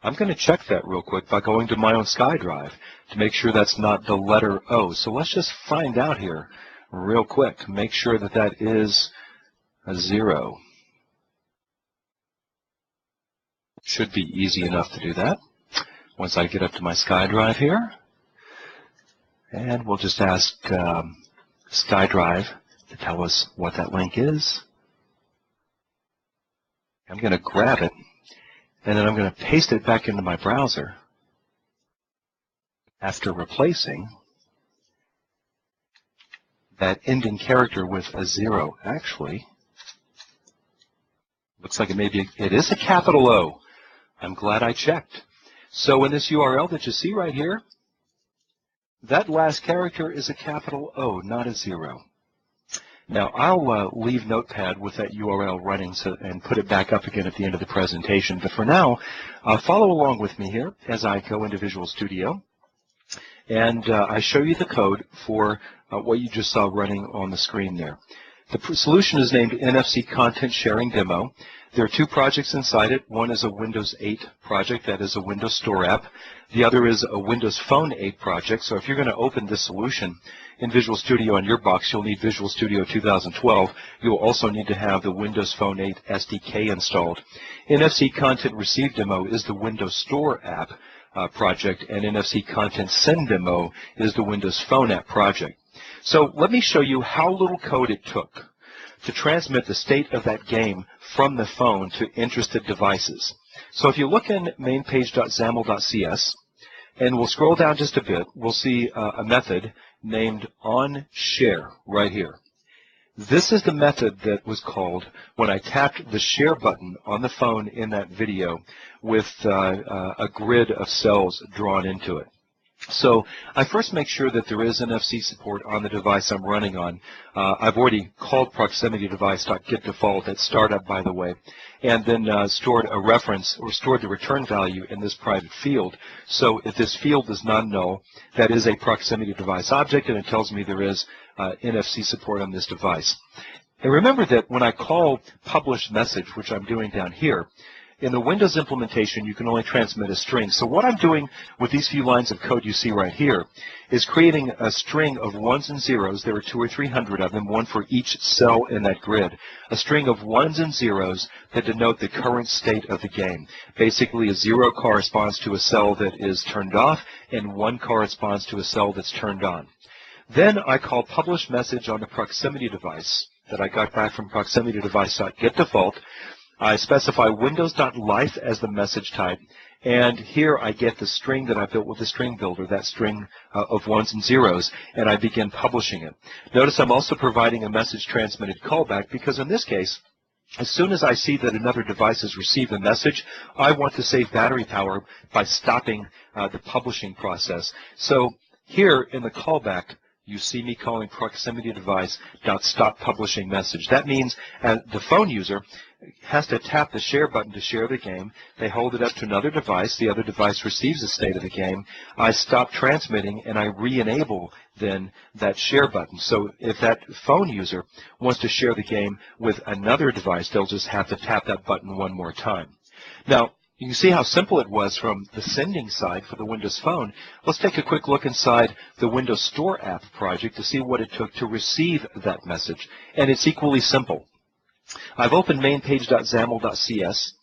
I'm going to check that real quick by going to my own SkyDrive to make sure that's not the letter O. So let's just find out here real quick. Make sure that that is a 0. Should be easy enough to do that once I get up to my SkyDrive here. And we'll just ask SkyDrive to tell us what that link is. I'm going to grab it, and then I'm going to paste it back into my browser after replacing that ending character with a 0. Actually, looks like it is a capital O. I'm glad I checked. So in this URL that you see right here, that last character is a capital O, not a 0. Now, I'll leave Notepad with that URL running and put it back up again at the end of the presentation. But for now, follow along with me here as I go into Visual Studio. And I show you the code for what you just saw running on the screen there. The solution is named NFC Content Sharing Demo. There are 2 projects inside it. One is a Windows 8 project, that is a Windows Store app. The other is a Windows Phone 8 project. So if you're going to open this solution in Visual Studio on your box, you'll need Visual Studio 2012. You'll also need to have the Windows Phone 8 SDK installed. NFC Content Receive Demo is the Windows Store app project, and NFC Content Send Demo is the Windows Phone app project. So let me show you how little code it took to transmit the state of that game from the phone to interested devices. So if you look in mainpage.xaml.cs, and we'll scroll down just a bit, we'll see a method named onShare right here. This is the method that was called when I tapped the share button on the phone in that video with a grid of cells drawn into it. So I first make sure that there is NFC support on the device I'm running on. I've already called proximitydevice.getDefault at startup, by the way, and then stored a reference or stored the return value in this private field. So if this field is non-null, that is a proximity device object, and it tells me there is NFC support on this device. And remember that when I call PublishMessage, which I'm doing down here, in the Windows implementation, you can only transmit a string. So what I'm doing with these few lines of code you see right here is creating a string of 1s and 0s. There are 200 or 300 of them, one for each cell in that grid. A string of 1s and 0s that denote the current state of the game. Basically, a 0 corresponds to a cell that is turned off, and 1 corresponds to a cell that's turned on. Then I call PublishMessage on the proximity device that I got back from proximitydevice.getDefault. I specify windows.life as the message type, And here I get the string that I built with the string builder, that string of ones and zeros, and I begin publishing it. Notice I'm also providing a message transmitted callback because in this case, as soon as I see that another device has received a message, I want to save battery power by stopping the publishing process. So here in the callback, you see me calling proximity device.stop publishing message. That means the phone user has to tap the share button to share the game. They hold it up to another device. The other device receives the state of the game. I stop transmitting, and I re-enable then that share button. So if that phone user wants to share the game with another device, they'll just have to tap that button one more time. Now, you can see how simple it was from the sending side for the Windows Phone. Let's take a quick look inside the Windows Store app project to see what it took to receive that message. And it's equally simple. I've opened mainpage.xaml.cs,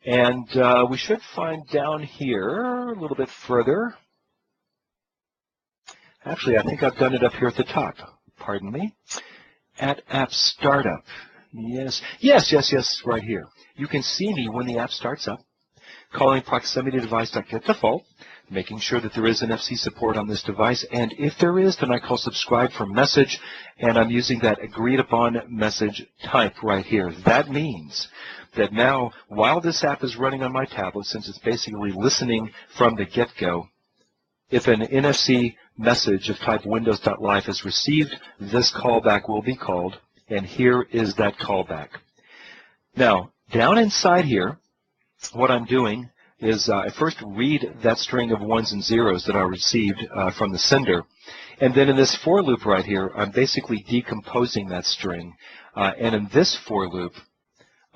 and we should find down here a little bit further. Actually, I think I've done it up here at the top. Pardon me. At App Startup. Yes, right here. You can see me when the app starts up, calling proximity device.getDefault, making sure that there is NFC support on this device, and if there is, then I call subscribe for message, and I'm using that agreed upon message type right here. That means that now, while this app is running on my tablet, since it's basically listening from the get-go, if an NFC message of type windows.live is received, this callback will be called, and here is that callback. Now, down inside here, what I'm doing is I first read that string of ones and zeros that I received from the sender, and then in this for loop right here, I'm basically decomposing that string, and in this for loop,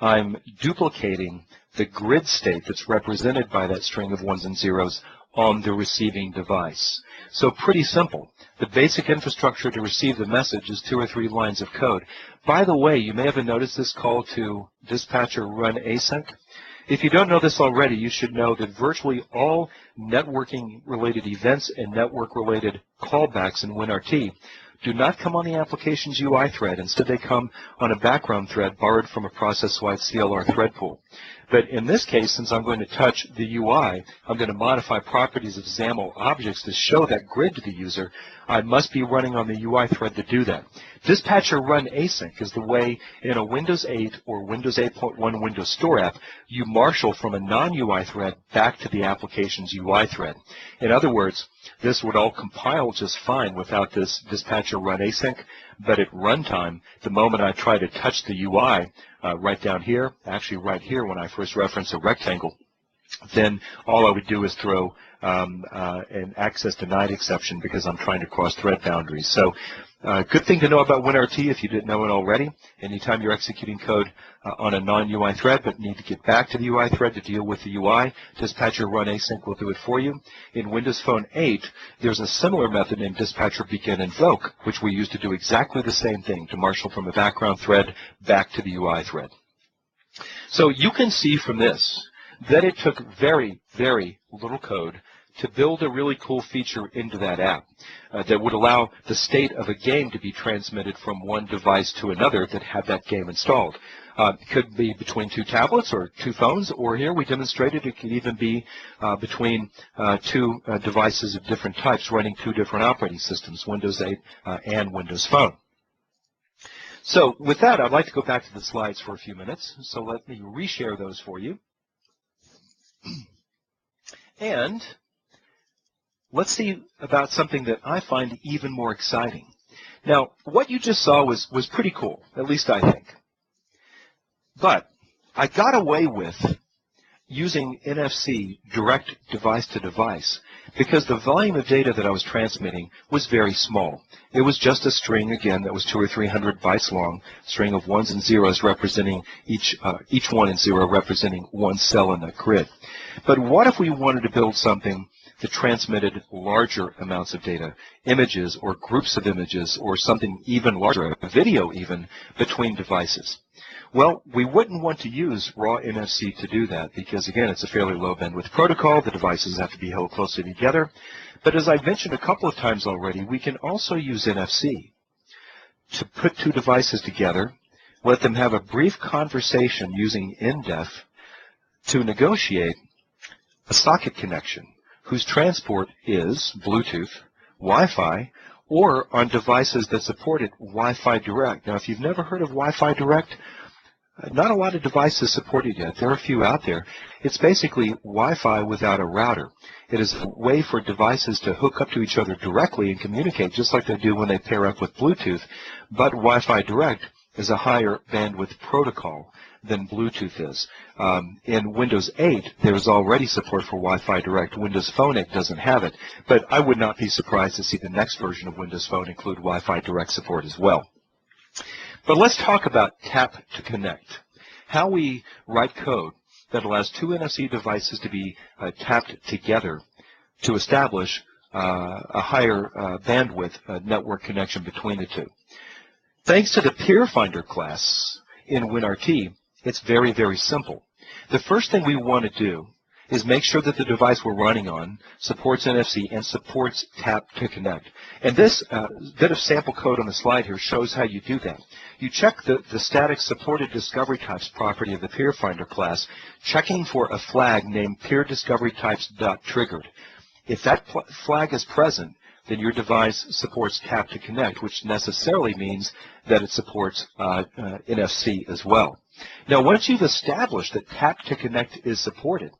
I'm duplicating the grid state that's represented by that string of ones and zeros on the receiving device. So pretty simple. The basic infrastructure to receive the message is 2 or 3 lines of code. By the way, you may have noticed this call to dispatcher run async. If you don't know this already, you should know that virtually all networking-related events and network-related callbacks in WinRT do not come on the application's UI thread. Instead, they come on a background thread borrowed from a process-wide CLR thread pool. But in this case, since I'm going to touch the UI, I'm going to modify properties of XAML objects to show that grid to the user. I must be running on the UI thread to do that. Dispatcher run async is the way in a Windows 8 or Windows 8.1 Windows Store app, you marshal from a non-UI thread back to the application's UI thread. In other words, this would all compile just fine without this dispatcher run async, but at runtime, the moment I try to touch the UI right down here, actually right here when I first reference a rectangle, then all I would do is throw an access denied exception because I'm trying to cross thread boundaries. So good thing to know about WinRT if you didn't know it already. Anytime you're executing code on a non-UI thread but need to get back to the UI thread to deal with the UI, dispatcher run async will do it for you. In Windows Phone 8, there's a similar method named dispatcher begin invoke, which we use to do exactly the same thing, to marshal from a background thread back to the UI thread. So you can see from this that it took very, very little code to build a really cool feature into that app that would allow the state of a game to be transmitted from one device to another that had that game installed. It could be between 2 tablets or 2 phones, or here we demonstrated it could even be between 2 devices of different types running 2 different operating systems, Windows 8 and Windows Phone. So with that, I'd like to go back to the slides for a few minutes. So let me reshare those for you. And let's see about something that I find even more exciting. Now, what you just saw was pretty cool, at least I think. But I got away with using NFC direct device to device because the volume of data that I was transmitting was very small. It was just a string, again, that was 200 or 300 bytes long, string of ones and zeros representing each 1 and 0 representing one cell in that grid. But what if we wanted to build something that transmitted larger amounts of data, images or groups of images or something even larger, a video even, between devices? Well, we wouldn't want to use raw NFC to do that because, again, it's a fairly low bandwidth protocol. The devices have to be held closely together. But as I've mentioned a couple of times already, we can also use NFC to put 2 devices together, let them have a brief conversation using in-def to negotiate a socket connection whose transport is Bluetooth, Wi-Fi, or on devices that supported Wi-Fi Direct. Now, if you've never heard of Wi-Fi Direct, not a lot of devices support it yet. There are a few out there. It's basically Wi-Fi without a router. It is a way for devices to hook up to each other directly and communicate just like they do when they pair up with Bluetooth. But Wi-Fi Direct is a higher bandwidth protocol than Bluetooth is. In Windows 8, there is already support for Wi-Fi Direct. Windows Phone 8 doesn't have it. But I would not be surprised to see the next version of Windows Phone include Wi-Fi Direct support as well. But let's talk about Tap to Connect, how we write code that allows two NFC devices to be tapped together to establish a higher bandwidth network connection between the two. Thanks to the Peer Finder class in WinRT, it's very, very simple. The first thing we want to do is make sure that the device we're running on supports NFC and supports Tap to Connect. And this bit of sample code on the slide here shows how you do that. You check the static supported discovery types property of the Peer Finder class, checking for a flag named peer-discovery-types.triggered. If that flag is present, then your device supports Tap to Connect, which necessarily means that it supports NFC as well. Now, once you've established that Tap to Connect is supported,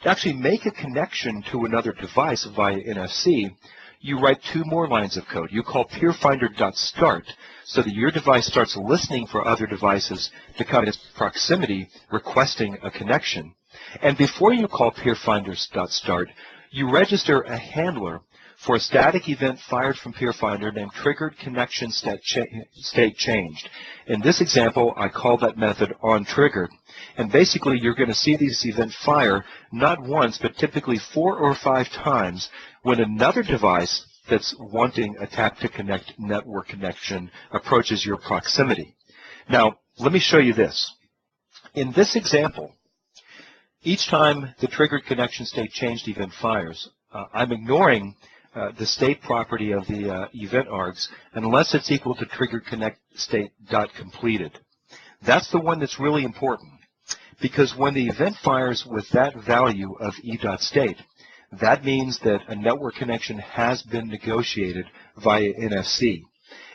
to actually make a connection to another device via NFC, you write two more lines of code. You call peerfinder.start so that your device starts listening for other devices to come in its proximity requesting a connection. And before you call peerfinder.start, you register a handler for a static event fired from PeerFinder named triggered connection state changed. In this example, I call that method onTriggered. And basically, you're going to see this event fire not once, but typically 4 or 5 times when another device that's wanting a Tap to Connect network connection approaches your proximity. Now, let me show you this. In this example, each time the triggered connection state changed event fires, I'm ignoring the state property of the event args unless it's equal to triggered connect state dot completed. That's the one that's really important, because when the event fires with that value of e.state, that means that a network connection has been negotiated via NFC.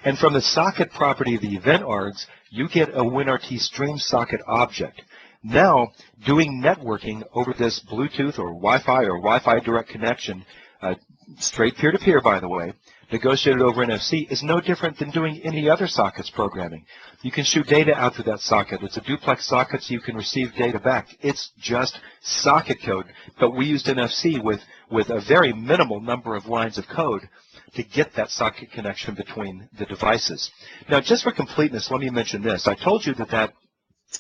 And from the socket property of the event args, you get a WinRT stream socket object. Now, doing networking over this Bluetooth or Wi-Fi or Wi-Fi direct connection, straight peer-to-peer, by the way, negotiated over NFC, is no different than doing any other sockets programming. You can shoot data out through that socket. It's a duplex socket, so you can receive data back. It's just socket code, but we used NFC with a very minimal number of lines of code to get that socket connection between the devices. Now, just for completeness, let me mention this. I told you that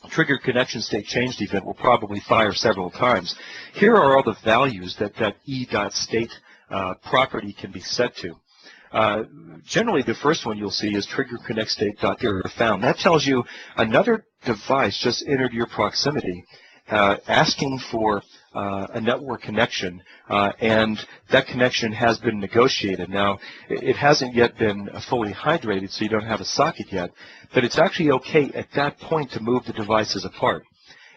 triggered connection state changed event will probably fire several times. Here are all the values that e.state property can be set to. Generally, the first one you'll see is trigger connect state.error found. That tells you another device just entered your proximity, asking for a network connection, and that connection has been negotiated. Now, it hasn't yet been fully hydrated, so you don't have a socket yet, but it's actually okay at that point to move the devices apart.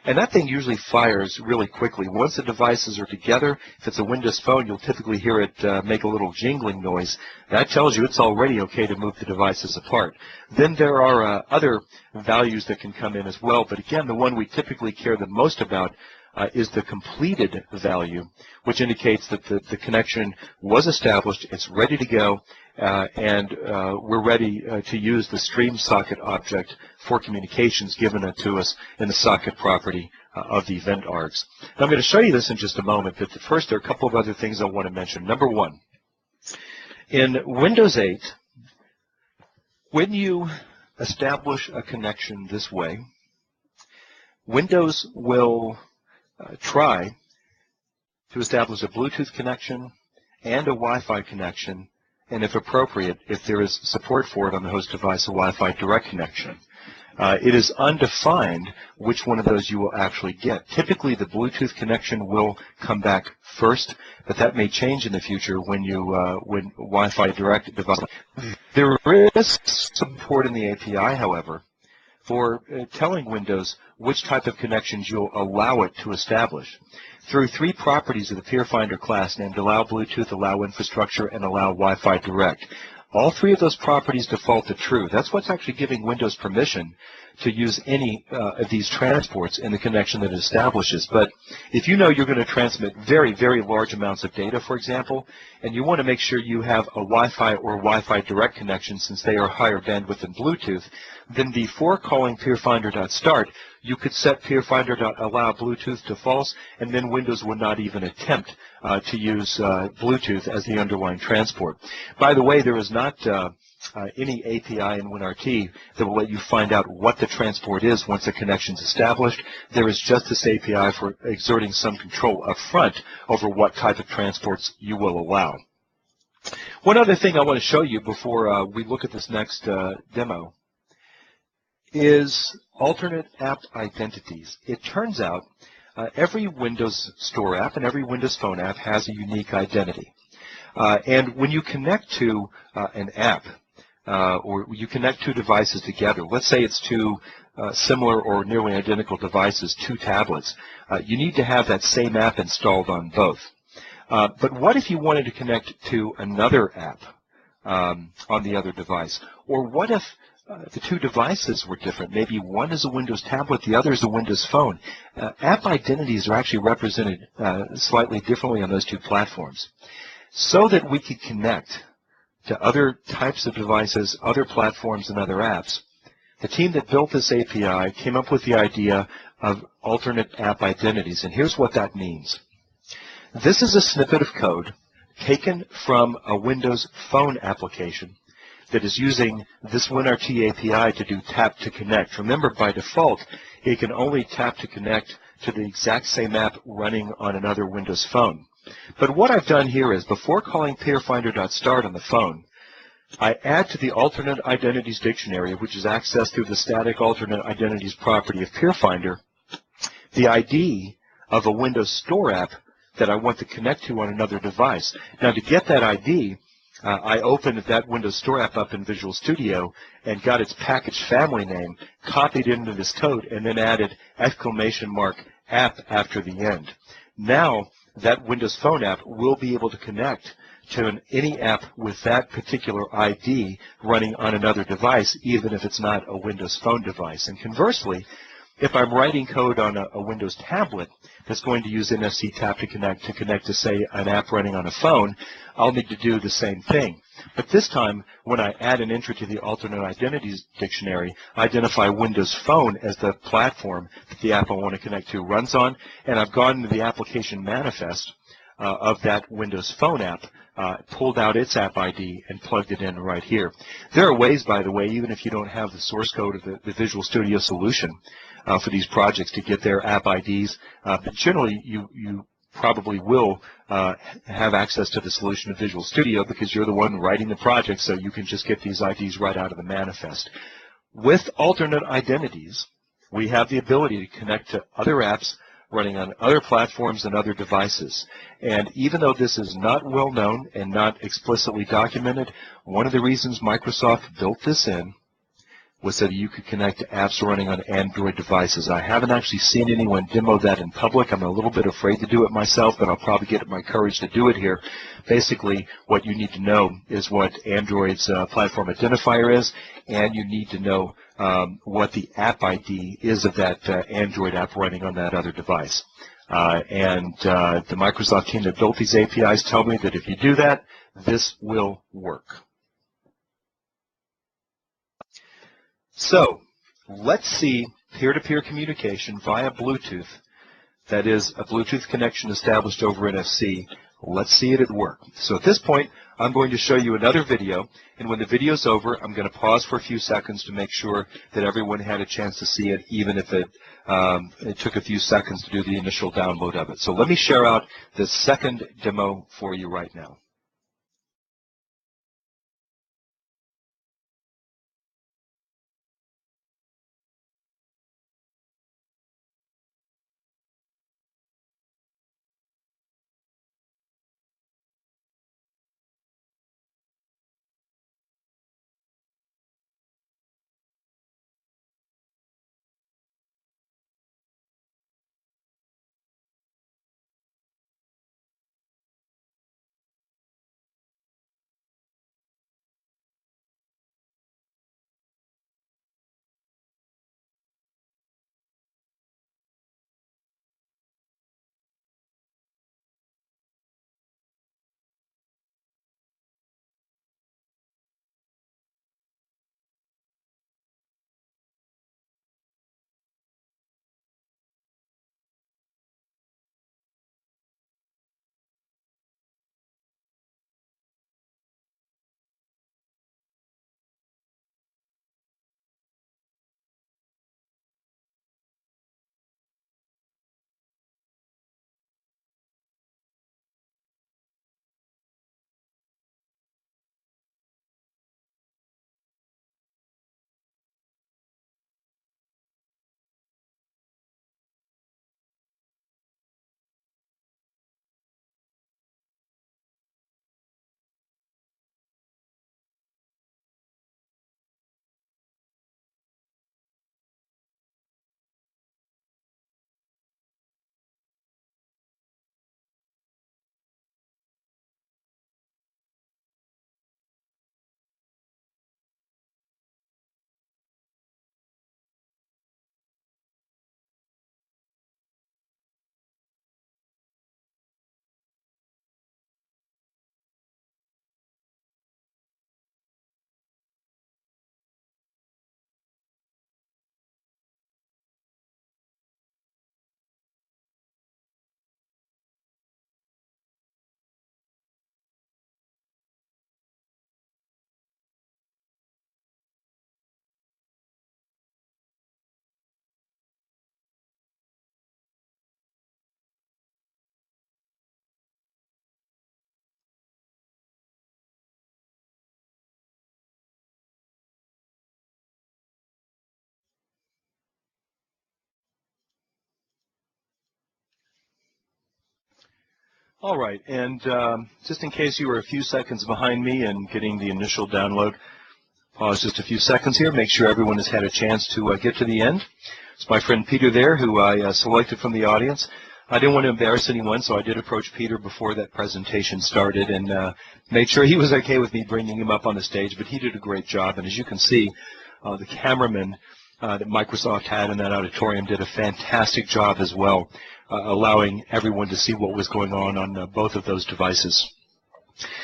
And that thing usually fires really quickly. Once the devices are together, if it's a Windows Phone, you'll typically hear it make a little jingling noise. That tells you it's already okay to move the devices apart. Then there are other values that can come in as well, but again, the one we typically care the most about is the completed value, which indicates that the connection was established, it's ready to go, and we're ready to use the stream socket object for communications given to us in the socket property of the event args. Now, I'm going to show you this in just a moment, but first there are a couple of other things I want to mention. Number one, in Windows 8, when you establish a connection this way, Windows will try to establish a Bluetooth connection and a Wi-Fi connection, and if appropriate, if there is support for it on the host device, a Wi-Fi direct connection. It is undefined which one of those you will actually get. Typically, the Bluetooth connection will come back first, but that may change in the future when Wi-Fi direct device. There is support in the API, however, for telling Windows which type of connections you'll allow it to establish. Through 3 properties of the PeerFinder class named Allow Bluetooth, Allow Infrastructure, and Allow Wi-Fi Direct. All 3 of those properties default to true. That's what's actually giving Windows permission to use any of these transports in the connection that it establishes. But if you know you're going to transmit very, very large amounts of data, for example, and you want to make sure you have a Wi-Fi or Wi-Fi Direct connection since they are higher bandwidth than Bluetooth, then before calling PeerFinder.start, you could set PeerFinder.allow Bluetooth to false, and then Windows would not even attempt to use Bluetooth as the underlying transport. By the way, there is not any API in WinRT that will let you find out what the transport is once a connection is established. There is just this API for exerting some control up front over what type of transports you will allow. One other thing I want to show you before we look at this next demo is alternate app identities. It turns out every Windows Store app and every Windows Phone app has a unique identity. And when you connect to an app, or you connect 2 devices together, let's say it's 2 similar or nearly identical devices, 2 tablets, you need to have that same app installed on both. But what if you wanted to connect to another app on the other device? Or what if the 2 devices were different? Maybe one is a Windows tablet, the other is a Windows phone. App identities are actually represented slightly differently on those 2 platforms. So that we could connect to other types of devices, other platforms, and other apps, the team that built this API came up with the idea of alternate app identities, and here's what that means. This is a snippet of code taken from a Windows Phone application that is using this WinRT API to do tap to connect. Remember, by default, it can only tap to connect to the exact same app running on another Windows phone. But what I've done here is, before calling PeerFinder.start on the phone, I add to the alternate identities dictionary, which is accessed through the static alternate identities property of PeerFinder, the ID of a Windows Store app that I want to connect to on another device. Now, to get that ID, I opened that Windows Store app up in Visual Studio and got its package family name, copied it into this code, and then added !app after the end. Now, that Windows Phone app will be able to connect to any app with that particular ID running on another device, even if it's not a Windows Phone device. And conversely, if I'm writing code on a Windows tablet that's going to use NFC Tap to connect to, say, an app running on a phone, I'll need to do the same thing. But this time, when I add an entry to the alternate identities dictionary, I identify Windows Phone as the platform that the app I want to connect to runs on, and I've gone into the application manifest of that Windows Phone app, pulled out its app ID, and plugged it in right here. There are ways, by the way, even if you don't have the source code of the Visual Studio solution for these projects, to get their app IDs, but generally you probably will have access to the solution of Visual Studio because you're the one writing the project, so you can just get these IDs right out of the manifest. With alternate identities, we have the ability to connect to other apps running on other platforms and other devices. And even though this is not well known and not explicitly documented, one of the reasons Microsoft built this in was so that you could connect to apps running on Android devices. I haven't actually seen anyone demo that in public. I'm a little bit afraid to do it myself, but I'll probably get my courage to do it here. Basically, what you need to know is what Android's platform identifier is, and you need to know what the app ID is of that Android app running on that other device. The Microsoft team that built these APIs tell me that if you do that, this will work. So let's see peer-to-peer communication via Bluetooth, that is a Bluetooth connection established over NFC. Let's see it at work. So at this point, I'm going to show you another video, and when the video's over, I'm going to pause for a few seconds to make sure that everyone had a chance to see it, even if it took a few seconds to do the initial download of it. So let me share out the second demo for you right now. All right, and just in case you were a few seconds behind me in getting the initial download, pause just a few seconds here, make sure everyone has had a chance to get to the end. It's my friend Peter there, who I selected from the audience. I didn't want to embarrass anyone, so I did approach Peter before that presentation started and made sure he was okay with me bringing him up on the stage, but he did a great job. And as you can see, the cameraman that Microsoft had in that auditorium did a fantastic job as well, allowing everyone to see what was going on both of those devices.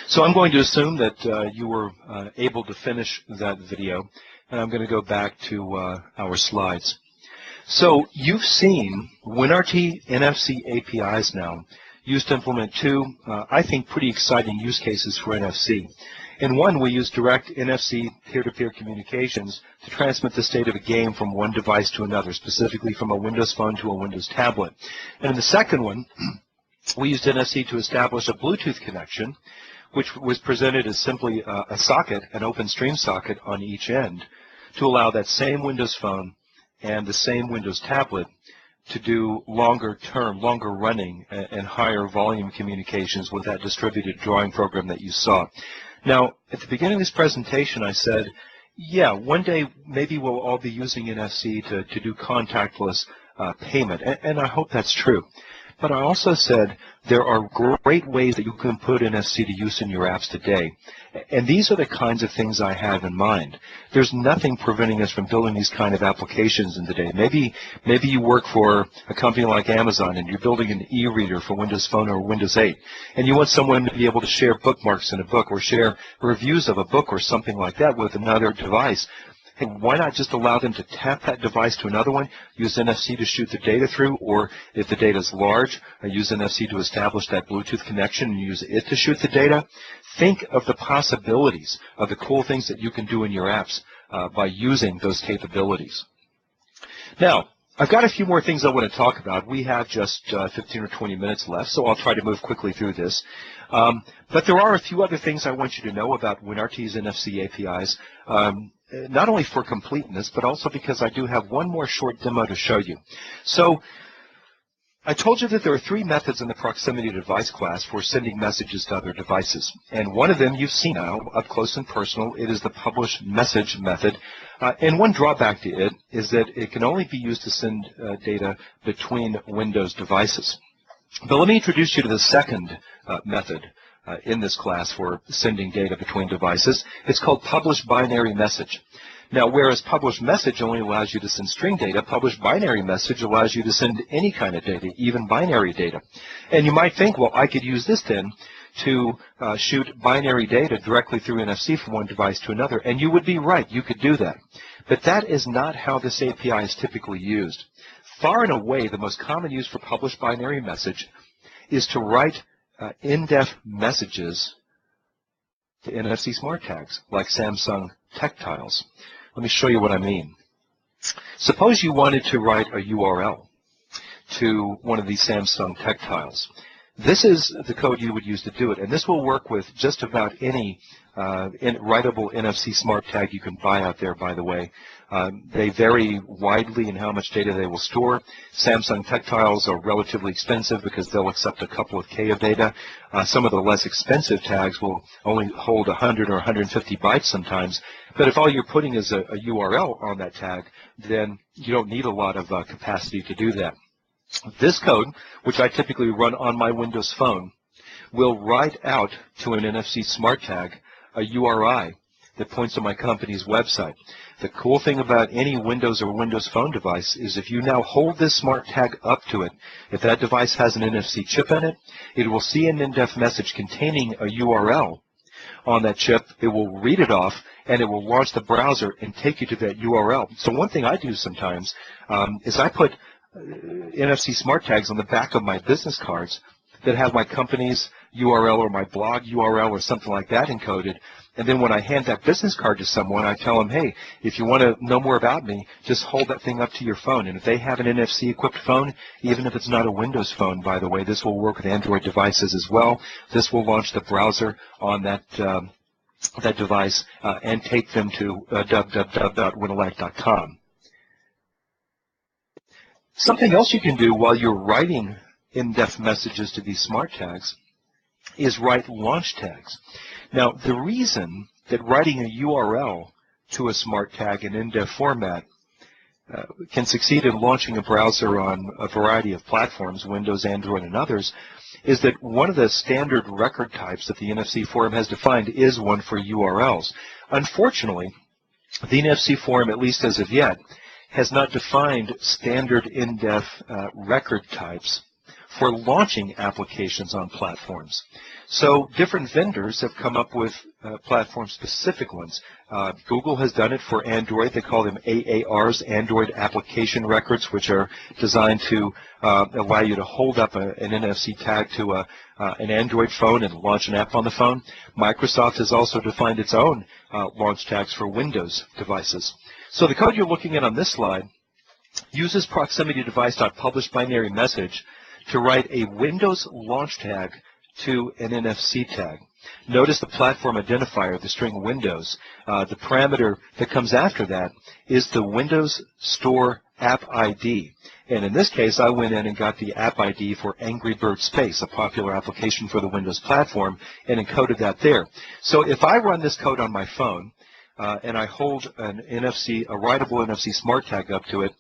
So I'm going to assume that you were able to finish that video, and I'm going to go back to our slides. So you've seen WinRT NFC APIs now used to implement two, I think, pretty exciting use cases for NFC. In one, we use direct NFC peer-to-peer communications to transmit the state of a game from one device to another, specifically from a Windows Phone to a Windows tablet. And in the second one, we used NFC to establish a Bluetooth connection, which was presented as simply a socket, an open stream socket on each end, to allow that same Windows Phone and the same Windows tablet to do longer term, longer running, and higher volume communications with that distributed drawing program that you saw. Now, at the beginning of this presentation, I said, yeah, one day maybe we'll all be using NFC to do contactless payment, and I hope that's true. But I also said there are great ways that you can put NFC to use in your apps today. And these are the kinds of things I have in mind. There's nothing preventing us from building these kind of applications in today. Maybe you work for a company like Amazon and you're building an e-reader for Windows Phone or Windows 8, and you want someone to be able to share bookmarks in a book or share reviews of a book or something like that with another device. Hey, why not just allow them to tap that device to another one, use NFC to shoot the data through, or if the data is large, use NFC to establish that Bluetooth connection and use it to shoot the data? Think of the possibilities of the cool things that you can do in your apps by using those capabilities. Now, I've got a few more things I want to talk about. We have just 15 or 20 minutes left, so I'll try to move quickly through this. But there are a few other things I want you to know about WinRT's NFC APIs. Not only for completeness, but also because I do have one more short demo to show you. So I told you that there are three methods in the proximity device class for sending messages to other devices. And one of them you've seen now, up close and personal. It is the PublishMessage method. And one drawback to it is that it can only be used to send data between Windows devices. But let me introduce you to the second method in this class for sending data between devices. It's called PublishBinaryMessage. Now, whereas PublishMessage only allows you to send string data, PublishBinaryMessage allows you to send any kind of data, even binary data. And you might think, well, I could use this then to shoot binary data directly through NFC from one device to another. And you would be right, you could do that. But that is not how this API is typically used. Far and away, the most common use for PublishBinaryMessage is to write in-depth messages to NFC smart tags, like Samsung Tactiles. Let me show you what I mean. Suppose you wanted to write a URL to one of these Samsung Tactiles. This is the code you would use to do it, and this will work with just about any writable NFC smart tag you can buy out there, by the way. They vary widely in how much data they will store. Samsung Tactiles are relatively expensive because they'll accept a couple of K of data. Some of the less expensive tags will only hold 100 or 150 bytes sometimes. But if all you're putting is a URL on that tag, then you don't need a lot of capacity to do that. This code, which I typically run on my Windows Phone, will write out to an NFC smart tag a URI that points to my company's website. The cool thing about any Windows or Windows Phone device is if you now hold this smart tag up to it, if that device has an NFC chip in it, it will see an in-depth message containing a URL on that chip. It will read it off, and it will launch the browser and take you to that URL. So one thing I do sometimes is I put NFC smart tags on the back of my business cards that have my company's URL or my blog URL or something like that encoded. And then when I hand that business card to someone, I tell them, hey, if you want to know more about me, just hold that thing up to your phone. And if they have an NFC-equipped phone, even if it's not a Windows phone, by the way, this will work with Android devices as well. This will launch the browser on that device and take them to www.wintellect.com. Something else you can do while you're writing in-depth messages to these smart tags is write launch tags. Now, the reason that writing a URL to a smart tag in in-def format can succeed in launching a browser on a variety of platforms, Windows, Android, and others, is that one of the standard record types that the NFC Forum has defined is one for URLs. Unfortunately, the NFC Forum, at least as of yet, has not defined standard in-def record types for launching applications on platforms. So different vendors have come up with platform-specific ones. Google has done it for Android. They call them AARs, Android Application Records, which are designed to allow you to hold up an NFC tag to an Android phone and launch an app on the phone. Microsoft has also defined its own launch tags for Windows devices. So the code you're looking at on this slide uses proximity device.publishBinary message to write a Windows launch tag to an NFC tag. Notice the platform identifier, the string Windows. The parameter that comes after that is the Windows Store App ID. And in this case, I went in and got the app ID for Angry Bird Space, a popular application for the Windows platform, and encoded that there. So if I run this code on my phone and I hold a writable NFC smart tag up to it,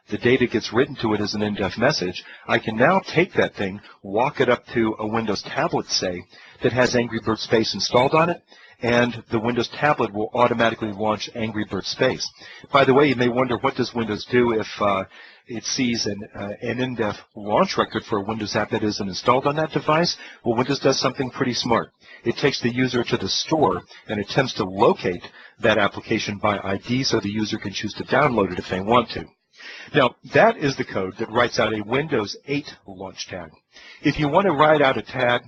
the data gets written to it as an in-def message. I can now take that thing, walk it up to a Windows tablet, say, that has Angry Bird Space installed on it, and the Windows tablet will automatically launch Angry Bird Space. By the way, you may wonder, what does Windows do if it sees an in-def launch record for a Windows app that isn't installed on that device? Well, Windows does something pretty smart. It takes the user to the store and attempts to locate that application by ID so the user can choose to download it if they want to. Now, that is the code that writes out a Windows 8 launch tag. If you want to write out a tag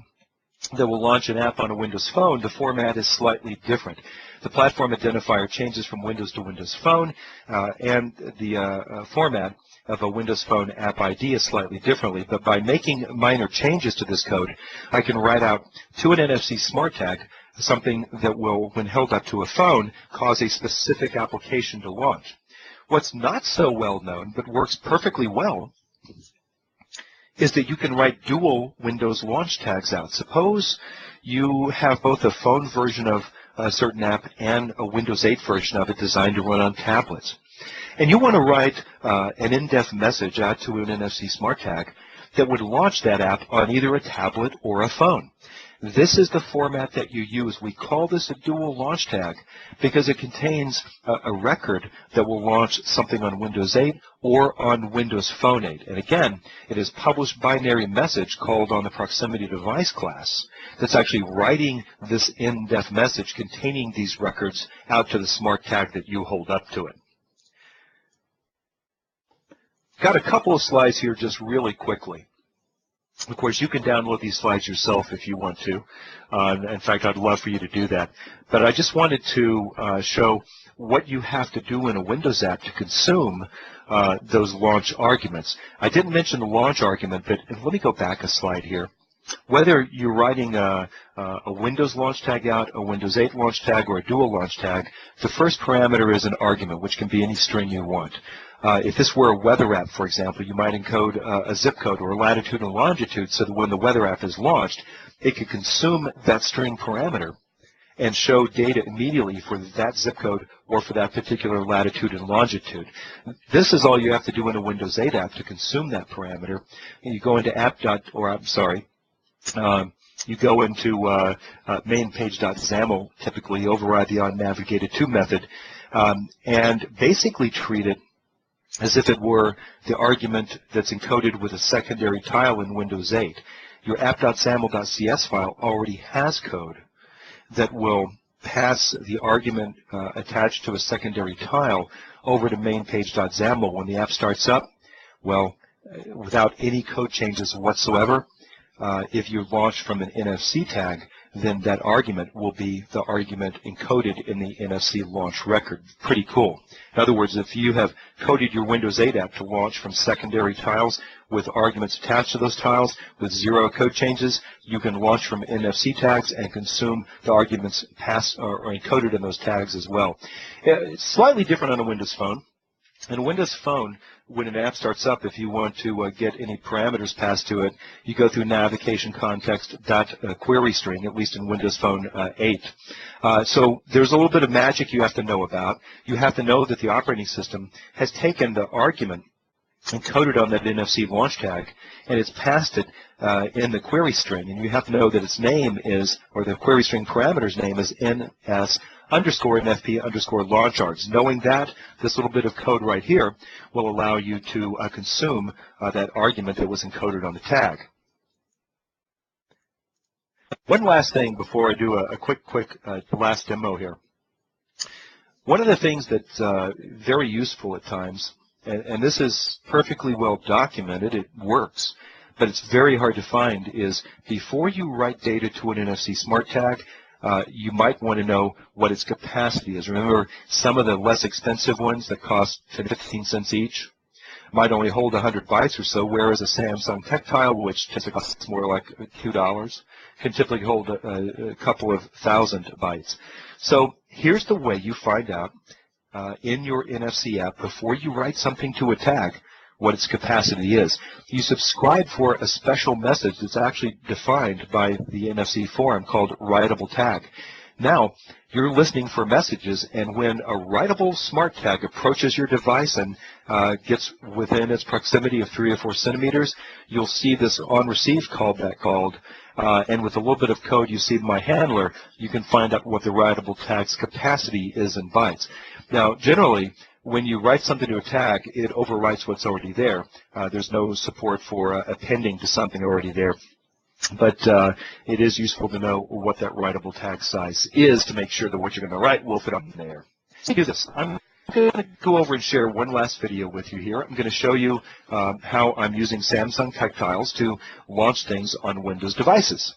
that will launch an app on a Windows phone, the format is slightly different. The platform identifier changes from Windows to Windows Phone, and the format of a Windows Phone app ID is slightly differently. But by making minor changes to this code, I can write out to an NFC smart tag something that will, when held up to a phone, cause a specific application to launch. What's not so well known, but works perfectly well, is that you can write dual Windows launch tags out. Suppose you have both a phone version of a certain app and a Windows 8 version of it designed to run on tablets. And you want to write an in-def message out to an NFC smart tag that would launch that app on either a tablet or a phone. This is the format that you use. We call this a dual launch tag because it contains a record that will launch something on Windows 8 or on Windows Phone 8. And again, it is published binary message called on the proximity device class that's actually writing this in-def message containing these records out to the smart tag that you hold up to it. Got a couple of slides here just really quickly. Of course, you can download these slides yourself if you want to. In fact, I'd love for you to do that. But I just wanted to show what you have to do in a Windows app to consume those launch arguments. I didn't mention the launch argument, but let me go back a slide here. Whether you're writing a Windows launch tag out, a Windows 8 launch tag, or a dual launch tag, the first parameter is an argument, which can be any string you want. If this were a weather app, for example, you might encode a zip code or a latitude and longitude so that when the weather app is launched, it could consume that string parameter and show data immediately for that zip code or for that particular latitude and longitude. This is all you have to do in a Windows 8 app to consume that parameter. And you go into you go into main page.xaml, typically override the onNavigated to method, and basically treat it as if it were the argument that's encoded with a secondary tile in Windows 8. Your app.xaml.cs file already has code that will pass the argument attached to a secondary tile over to main page.xaml when the app starts up. Well, without any code changes whatsoever, if you launch from an NFC tag, then that argument will be the argument encoded in the NFC launch record. Pretty cool. In other words, if you have coded your Windows 8 app to launch from secondary tiles with arguments attached to those tiles with 0 code changes, you can launch from NFC tags and consume the arguments passed or encoded in those tags as well. It's slightly different on a Windows Phone. In a Windows Phone, when an app starts up, if you want to get any parameters passed to it, you go through navigation context query string, at least in Windows Phone 8. So there's a little bit of magic you have to know about. You have to know that the operating system has taken the argument encoded on that NFC launch tag, and it's passed it in the query string. And you have to know that its name is, or the query string parameter's name is NS_NFP_launch_args. Knowing that, this little bit of code right here will allow you to consume that argument that was encoded on the tag. One last thing before I do a quick last demo here. One of the things that's very useful at times, and this is perfectly well documented, it works, but it's very hard to find, is before you write data to an NFC smart tag, you might want to know what its capacity is. Remember, some of the less expensive ones that cost 15 cents each might only hold 100 bytes or so, whereas a Samsung Tactile, which typically costs more like $2, can typically hold a couple of thousand bytes. So here's the way you find out in your NFC app, before you write something to a tag, what its capacity is. You subscribe for a special message that's actually defined by the NFC forum called writable tag. Now, you're listening for messages, and when a writable smart tag approaches your device and gets within its proximity of 3 or 4 centimeters, you'll see this on-receive callback called, and with a little bit of code you see my handler, you can find out what the writable tag's capacity is in bytes. Now, generally, when you write something to a tag, it overwrites what's already there. There's no support for appending to something already there. But it is useful to know what that writable tag size is to make sure that what you're going to write will fit on there. Let's do this. I'm going to go over and share one last video with you here. I'm going to show you how I'm using Samsung Tactiles to launch things on Windows devices.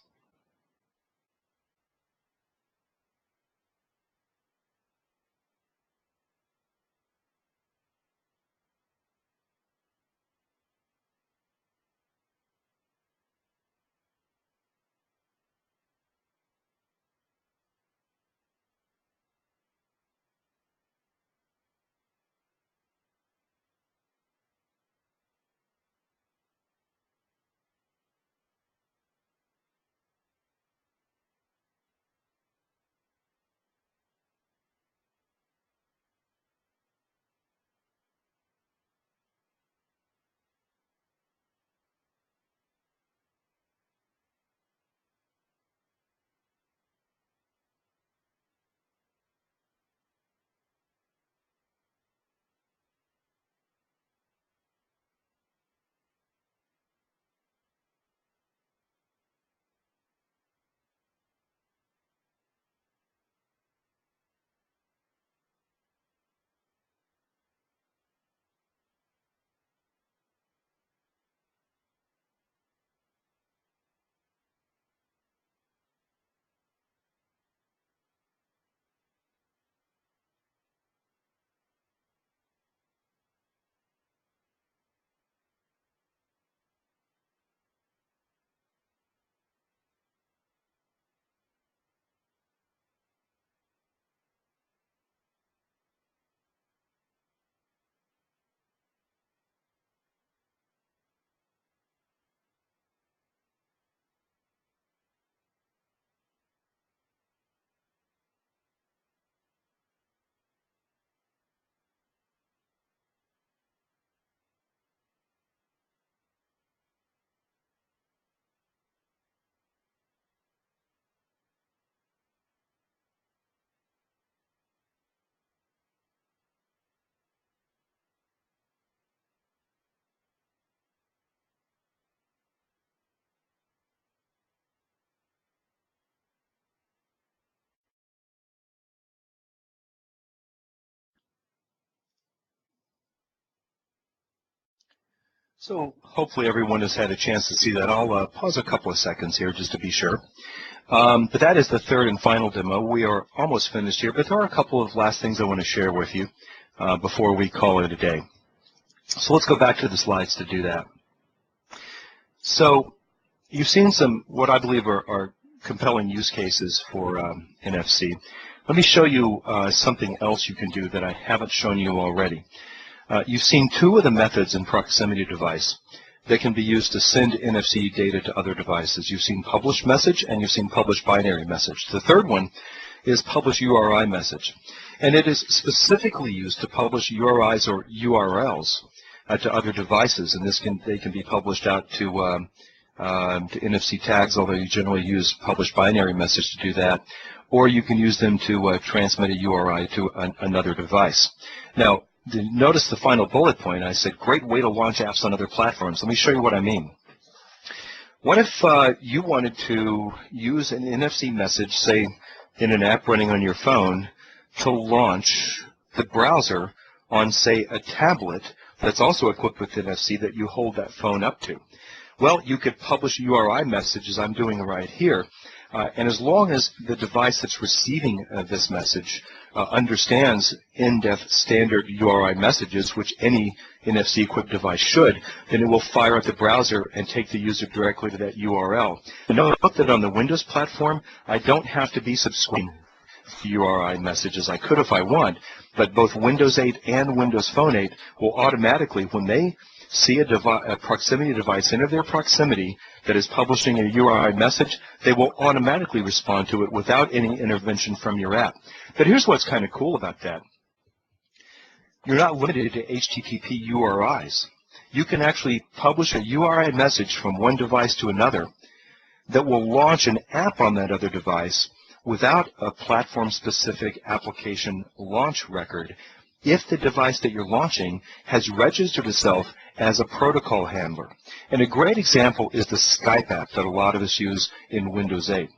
So hopefully everyone has had a chance to see that. I'll pause a couple of seconds here just to be sure. But that is the third and final demo. We are almost finished here, but there are a couple of last things I want to share with you before we call it a day. So let's go back to the slides to do that. So you've seen some, what I believe are compelling use cases for NFC. Let me show you something else you can do that I haven't shown you already. You've seen two of the methods in proximity device that can be used to send NFC data to other devices. You've seen publish message and you've seen publish binary message. The third one is publish URI message. And it is specifically used to publish URIs or URLs to other devices. And they can be published out to NFC tags, although you generally use publish binary message to do that. Or you can use them to transmit a URI to another device. Now, notice the final bullet point. I said, great way to launch apps on other platforms. Let me show you what I mean. What if you wanted to use an NFC message, say, in an app running on your phone, to launch the browser on, say, a tablet that's also equipped with NFC that you hold that phone up to? Well, you could publish URI messages, I'm doing right here, and as long as the device that's receiving this message understands in-depth standard URI messages, which any NFC-equipped device should, then it will fire up the browser and take the user directly to that URL. And note that on the Windows platform, I don't have to be subscribing to URI messages. I could if I want, but both Windows 8 and Windows Phone 8 will automatically, when they see a proximity device enter their proximity that is publishing a URI message, they will automatically respond to it without any intervention from your app. But here's what's kind of cool about that. You're not limited to HTTP URIs. You can actually publish a URI message from one device to another that will launch an app on that other device without a platform-specific application launch record if the device that you're launching has registered itself as a protocol handler. And a great example is the Skype app that a lot of us use in Windows 8.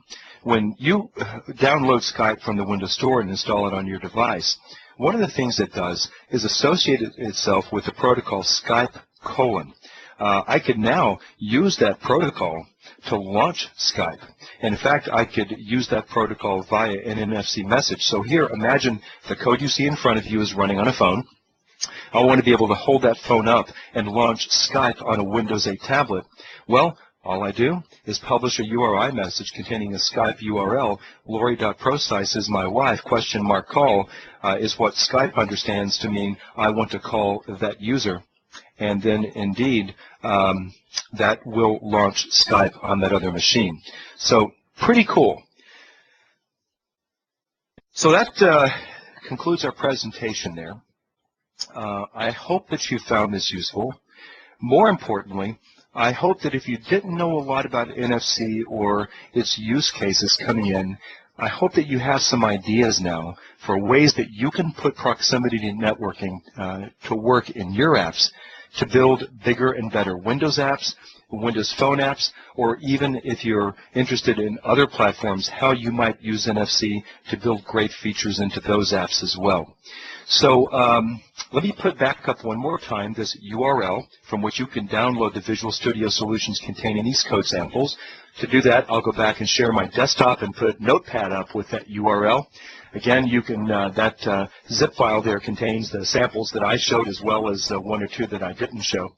When you download Skype from the Windows Store and install it on your device, one of the things it does is associate itself with the protocol Skype:. I could now use that protocol to launch Skype. And in fact, I could use that protocol via an NFC message. So here, imagine the code you see in front of you is running on a phone. I want to be able to hold that phone up and launch Skype on a Windows 8 tablet. Well, all I do is publish a URI message containing a Skype URL. Lori.Procise is my wife. !call is what Skype understands to mean I want to call that user. And then, indeed, that will launch Skype on that other machine. So, pretty cool. So that concludes our presentation there. I hope that you found this useful. More importantly, I hope that if you didn't know a lot about NFC or its use cases coming in, I hope that you have some ideas now for ways that you can put proximity networking to work in your apps to build bigger and better Windows apps, Windows Phone apps, or even if you're interested in other platforms, how you might use NFC to build great features into those apps as well. So let me put back up one more time this URL from which you can download the Visual Studio solutions containing these code samples. To do that, I'll go back and share my desktop and put Notepad up with that URL. Again, you can that zip file there contains the samples that I showed as well as one or two that I didn't show.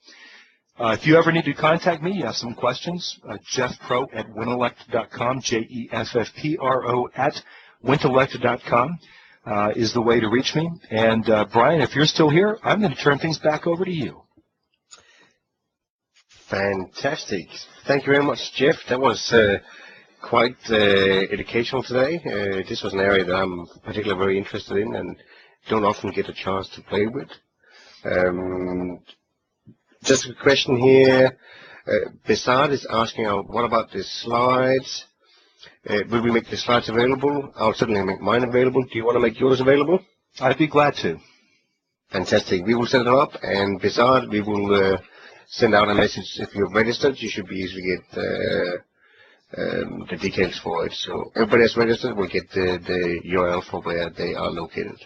If you ever need to contact me, you have some questions, jeffpro@wintellect.com, JEFFPRO at wintellect.com is the way to reach me. And Brian, if you're still here, I'm going to turn things back over to you. Fantastic. Thank you very much, Jeff. That was quite educational today. This was an area that I'm particularly very interested in and don't often get a chance to play with. Just a question here. Besard is asking, what about the slides? Will we make the slides available? I'll certainly make mine available. Do you want to make yours available? I'd be glad to. Fantastic. We will set it up, and Besard, we will send out a message. If you're registered, you should be easily get the details for it. So everybody that's registered will get the URL for where they are located.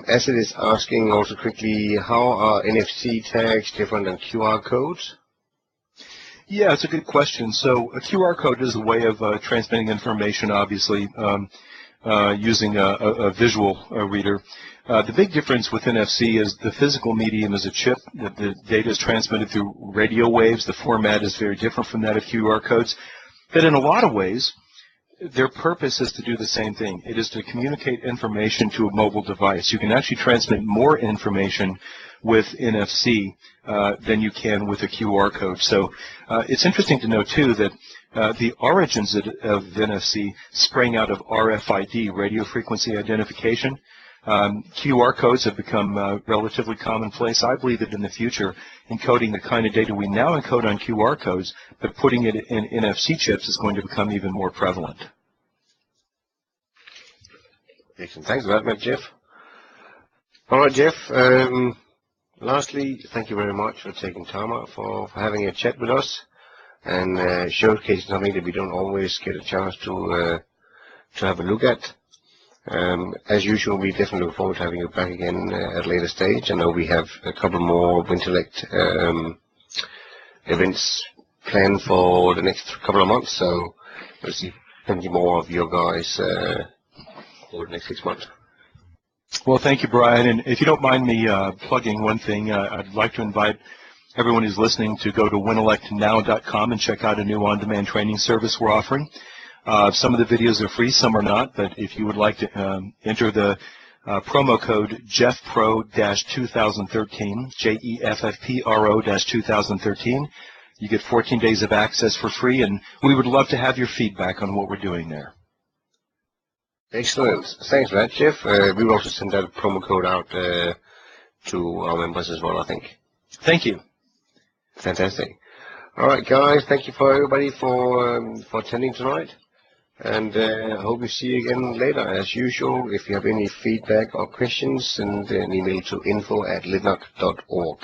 Acid is asking also quickly, how are NFC tags different than QR codes? Yeah, it's a good question. So a QR code is a way of transmitting information, obviously, using a visual reader. The big difference with NFC is the physical medium is a chip. The data is transmitted through radio waves. The format is very different from that of QR codes. But in a lot of ways, their purpose is to do the same thing. It is to communicate information to a mobile device. You can actually transmit more information with NFC than you can with a QR code. So it's interesting to know, too, that the origins of NFC sprang out of RFID, radio frequency identification. QR codes have become relatively commonplace. I believe that in the future, encoding the kind of data we now encode on QR codes, but putting it in NFC chips is going to become even more prevalent. Excellent. Thanks for that, Jeff. All right, Jeff. Lastly, thank you very much for taking time out for having a chat with us and showcasing something that we don't always get a chance to have a look at. As usual, we definitely look forward to having you back again at a later stage. I know we have a couple more Wintellect events planned for the next couple of months, so we'll see plenty more of your guys over the next 6 months. Well, thank you, Brian. And if you don't mind me plugging one thing, I'd like to invite everyone who's listening to go to wintellectnow.com and check out a new on-demand training service we're offering. Some of the videos are free, some are not, but if you would like to enter the promo code JEFFPRO-2013, JEFFPRO-2013, you get 14 days of access for free, and we would love to have your feedback on what we're doing there. Excellent. Thanks for that, Jeff. We will also send that promo code out to our members as well, I think. Thank you. Fantastic. All right, guys. Thank you for everybody for attending tonight. And I hope we see you again later. As usual, if you have any feedback or questions, send an email to info@lidnug.org.